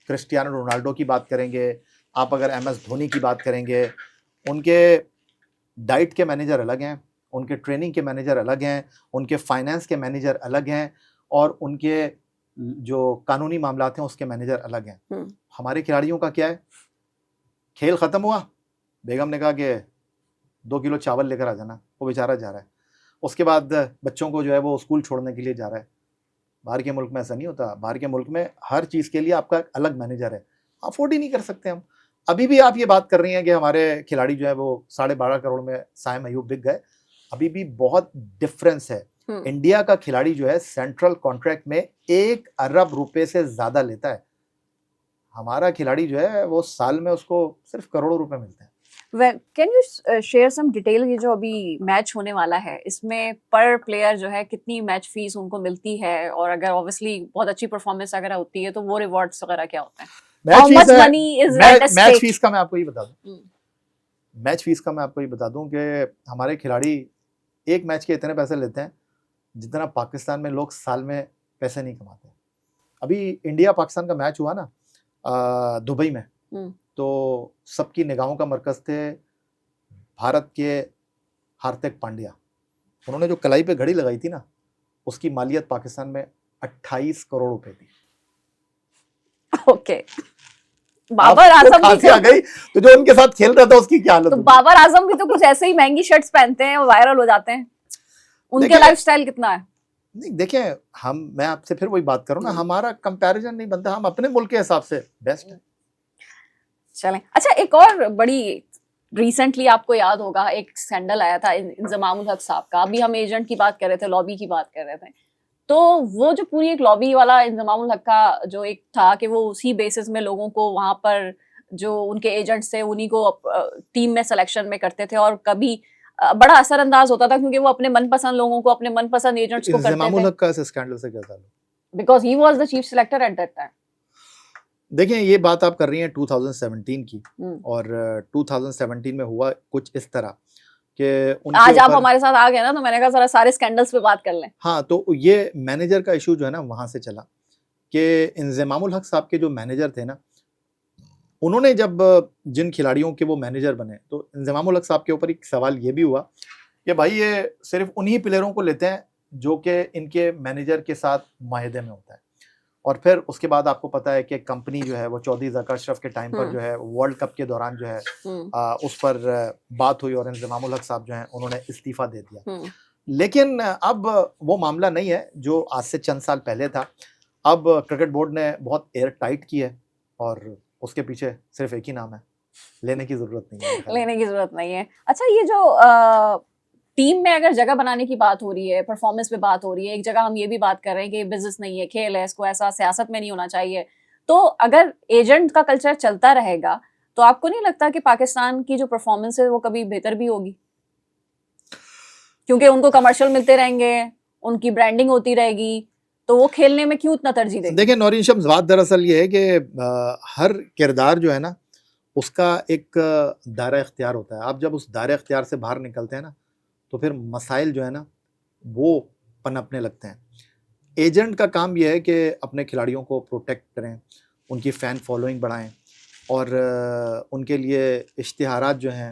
क्रिस्टियानो रोनाल्डो की बात करेंगे, आप अगर एमएस धोनी की बात करेंगे, उनके डाइट के मैनेजर अलग हैं, उनके ट्रेनिंग के मैनेजर अलग हैं, उनके फाइनेंस के मैनेजर अलग हैं, और उनके जो कानूनी मामलात हैं उसके मैनेजर अलग हैं। हमारे खिलाड़ियों का क्या है? खेल ख़त्म हुआ, बेगम ने कहा कि 2 किलो चावल लेकर आ जाना, वो बेचारा जा रहा है। उसके बाद बच्चों को जो है वो स्कूल छोड़ने के लिए जा रहा है। बाहर के मुल्क में ऐसा नहीं होता। बाहर के मुल्क में हर चीज़ के लिए आपका अलग मैनेजर है, अफोर्ड ही नहीं कर सकते हम। अभी भी आप ये बात कर रही हैं कि हमारे खिलाड़ी जो है वो 12.5 करोड़ में साइम अयूब बिक गए, अभी भी बहुत डिफरेंस है। इंडिया का खिलाड़ी जो है सेंट्रल कॉन्ट्रैक्ट में 1 अरब रुपए से ज्यादा लेता है। हमारा खिलाड़ी जो है वो साल में उसको सिर्फ करोड़ों रुपए मिलते हैं। Can you share some detail? ये जो अभी मैच होने वाला है इसमें पर प्लेयर जो है कितनी मैच फीस उनको मिलती है, और अगर ऑब्वियसली बहुत अच्छी परफॉर्मेंस अगर होती है तो वो रिवॉर्ड्स वगैरह क्या होते हैं? How फीस much है, money is at a match stake? Fees का मैं आपको ये बता दूं, हम्म, मैच फीस का मैं आपको ये बता दूं कि हमारे खिलाड़ी एक मैच के इतने पैसे लेते हैं जितना पाकिस्तान में लोग साल में पैसे नहीं कमाते। अभी इंडिया पाकिस्तान का मैच हुआ ना दुबई में, हम्म, तो सबकी निगाहों का मरकज थे भारत के हार्दिक पांड्या। उन्होंने जो कलाई पे घड़ी लगाई थी ना, उसकी मालियत पाकिस्तान में 28 करोड़ रुपए थी। ओके। बाबर आपको आजम भी खांसी आ गई तो जो उनके साथ खेल रहा था उसकी क्या हालत तो होगी? बाबर आजम भी तो कुछ ऐसे ही महंगी शर्ट्स पहनते हैं और वायरल हो जाते हैं। उनके देखिए, लाइफस्टाइल कितना है? नहीं देखें, मैं आपसे फिर वही बात करूं ना, हमारा कंपैरिजन नहीं बनता, हम अपने मुल्क के हिसाब से बेस्ट है। चलें। अच्छा, एक और बड़ी रिसेंटली आपको याद होगा एक स्कैंडल आया था इंजमामुल हक साहब का। अभी हम एजेंट की बात कर रहे थे, लॉबी की बात कर रहे थे, तो वो जो पूरी एक लॉबी वाला इंजमामुल हक का जो एक था कि वो उसी बेसिस में लोगों को वहां पर जो उनके एजेंट्स थे उन्हीं को टीम में सिलेक्शन में करते थे, और कभी बड़ा असरअंदाज होता था क्योंकि वो अपने मनपसंद लोगों को, अपने मनपसंद एजेंट्स को करते इंजमामुल थे, हक का इस स्कैंडल से क्या ताल्लुक? Because he was the chief selector at that time. देखें, ये बात आप कर रही हैं 2017 की, हम्म। और 2017 में हुआ कुछ इस तरह कि उनके आज आप ऊपर, हमारे साथ आ गए ना, तो मैंने कहा जरा सारे स्कैंडल्स पे बात कर लें। हाँ, तो ये मैनेजर का इशू जो है ना वहां से चला कि इंजमामुल हक साहब के जो मैनेजर थे ना, उन्होंने जब जिन खिलाड़ियों के वो मैनेजर बने, तो इंजमामुल हक साहब के ऊपर एक सवाल ये भी हुआ कि भाई ये सिर्फ उन्हीं प्लेयरों को लेते हैं जो कि इनके मैनेजर के साथ माहिदे में होता है। और फिर उसके बाद आपको पता है कि कंपनी जो है वो चौधरी ज़का अशरफ के टाइम पर जो है वर्ल्ड कप के दौरान जो है उस पर बात हुई और इंजमामुल हक साहब जो है उन्होंने इस्तीफा दे दिया। लेकिन अब वो मामला नहीं है जो आज से चंद साल पहले था। अब क्रिकेट बोर्ड ने बहुत एयर टाइट की है और उसके पीछे सिर्फ एक ही नाम है, लेने की जरूरत नहीं है। लेने की जरूरत नहीं है। अच्छा, ये जो टीम में अगर जगह बनाने की बात हो रही है, परफॉर्मेंस पे बात हो रही है, एक जगह हम ये भी बात कर रहे हैं कि बिजनेस नहीं है, खेल है, इसको ऐसा सियासत में नहीं होना चाहिए, तो अगर एजेंट का कल्चर चलता रहेगा तो आपको नहीं लगता कि पाकिस्तान की जो परफॉर्मेंस है वो कभी बेहतर भी होगी? क्योंकि उनको कमर्शियल मिलते रहेंगे, उनकी ब्रांडिंग होती रहेगी, तो वो खेलने में क्यों इतना तरजीह देंगे? देखिए नौरीन शम्स, बात दरअसल ये है कि हर किरदार जो है ना उसका एक दायरा इख्तियार होता है। आप जब उस दायरा इख्तियार से बाहर निकलते हैं ना तो फिर मसाइल जो है ना वो पनपने लगते हैं। एजेंट का काम यह है कि अपने खिलाड़ियों को प्रोटेक्ट करें, उनकी फ़ैन फॉलोइंग बढ़ाएं और उनके लिए इश्तिहारात जो हैं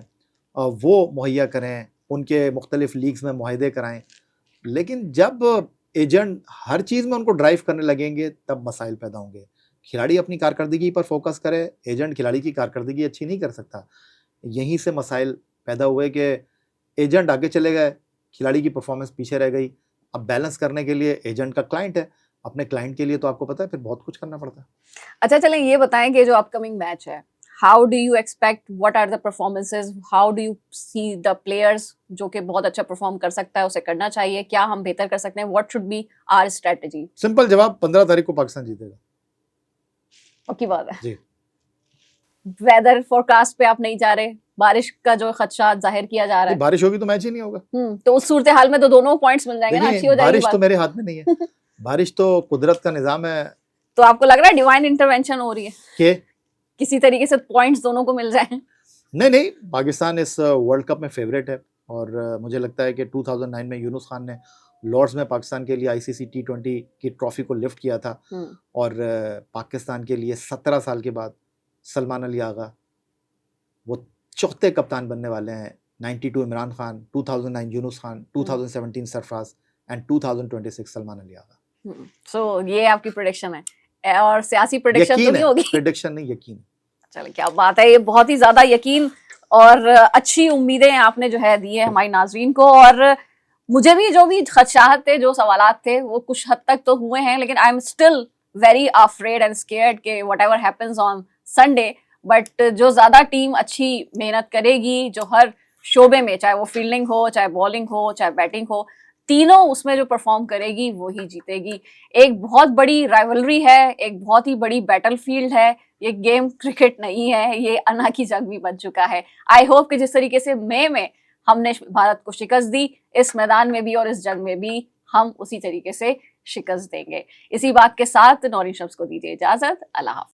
वो मुहैया करें, उनके मुख्तलिफ़ लीग्स में मुआहदे कराएं। लेकिन जब एजेंट हर चीज़ में उनको ड्राइव करने लगेंगे तब मसाइल पैदा होंगे। खिलाड़ी अपनी कारकर्दगी पर फोकस करे, एजेंट खिलाड़ी की कारकर्दगी अच्छी नहीं कर सकता। यहीं से मसाइल पैदा हुए कि एजेंट आगे चले गए, खिलाड़ी की परफॉर्मेंस पीछे रह गई। अब बैलेंस करने के लिए एजेंट का क्लाइंट है, अपने क्लाइंट के लिए तो आपको पता है फिर बहुत कुछ करना पड़ता है। अच्छा, चलें ये बताएं कि जो अपकमिंग मैच है, how do you expect, what are the performances, how do you see the players जो कि बहुत अच्छा परफॉर्म कर सकता है उसे करना चाहिए, क्या हम बेहतर कर सकते हैं, what should be our strategy? Simple जवाब, 15 तारीख को पाकिस्तान जीतेगा। पक्की बात है जी। वेदर फोरकास्ट पे आप नहीं जा रहे, बारिश का जो खदशा जाहिर किया जा रहा है, बारिश होगी तो मैच ही नहीं होगा। तो उस सूरत हाल में तो दोनों पॉइंट्स मिल जाएंगे ना, अच्छी हो जाएगी बारिश बात। तो मेरे हाथ में नहीं है बारिश तो कुदरत का निजाम है। तो आपको लग रहा है डिवाइन इंटरवेंशन हो रही है कि किसी तरीके से पॉइंट्स दोनों को मिल जाए? नहीं, पाकिस्तान इस वर्ल्ड कप में फेवरेट है और मुझे लगता है कि 2009 में यूनुस खान ने लॉर्ड्स में पाकिस्तान के लिए आईसीसी T20 की ट्रॉफी को लिफ्ट किया था और पाकिस्तान के लिए 17 साल के बाद सलमान अली आगा वो चौथे कप्तान बनने वाले हैं। 92 इमरान खान, 2009 यूनुस खान, 2017 सरफराज एंड 2026 सलमान अली आगा। सो ये आपकी प्रेडिक्शन है और सियासी प्रेडिक्शन तो नहीं होगी? प्रेडिक्शन नहीं, यकीन। चलो क्या बात है, ये बहुत ही ज्यादा यकीन और अच्छी उम्मीदें आपने जो है दी है हमारी नाजरीन को, और मुझे भी जो भी खदशात थे, जो सवालात थे, वो कुछ हद तक तो हुए हैं, लेकिन I am still very afraid and scared के whatever happens on Sunday. But जो ज्यादा टीम अच्छी मेहनत करेगी, जो हर शोबे में, चाहे वो फील्डिंग हो, चाहे बॉलिंग हो, चाहे बैटिंग हो, तीनों उसमें जो परफॉर्म करेगी वो ही जीतेगी। एक बहुत बड़ी राइवलरी है, एक बहुत ही बड़ी बैटलफील्ड है, ये गेम क्रिकेट नहीं है, ये अना की जंग भी बन चुका है। आई होप कि जिस तरीके से मई में हमने भारत को शिकस्त दी, इस मैदान में भी और इस जंग में भी हम उसी तरीके से शिकस्त देंगे। इसी बात के साथ नौरीन शम्स को दीजिए इजाजत। अल्लाह हाफ़िज़।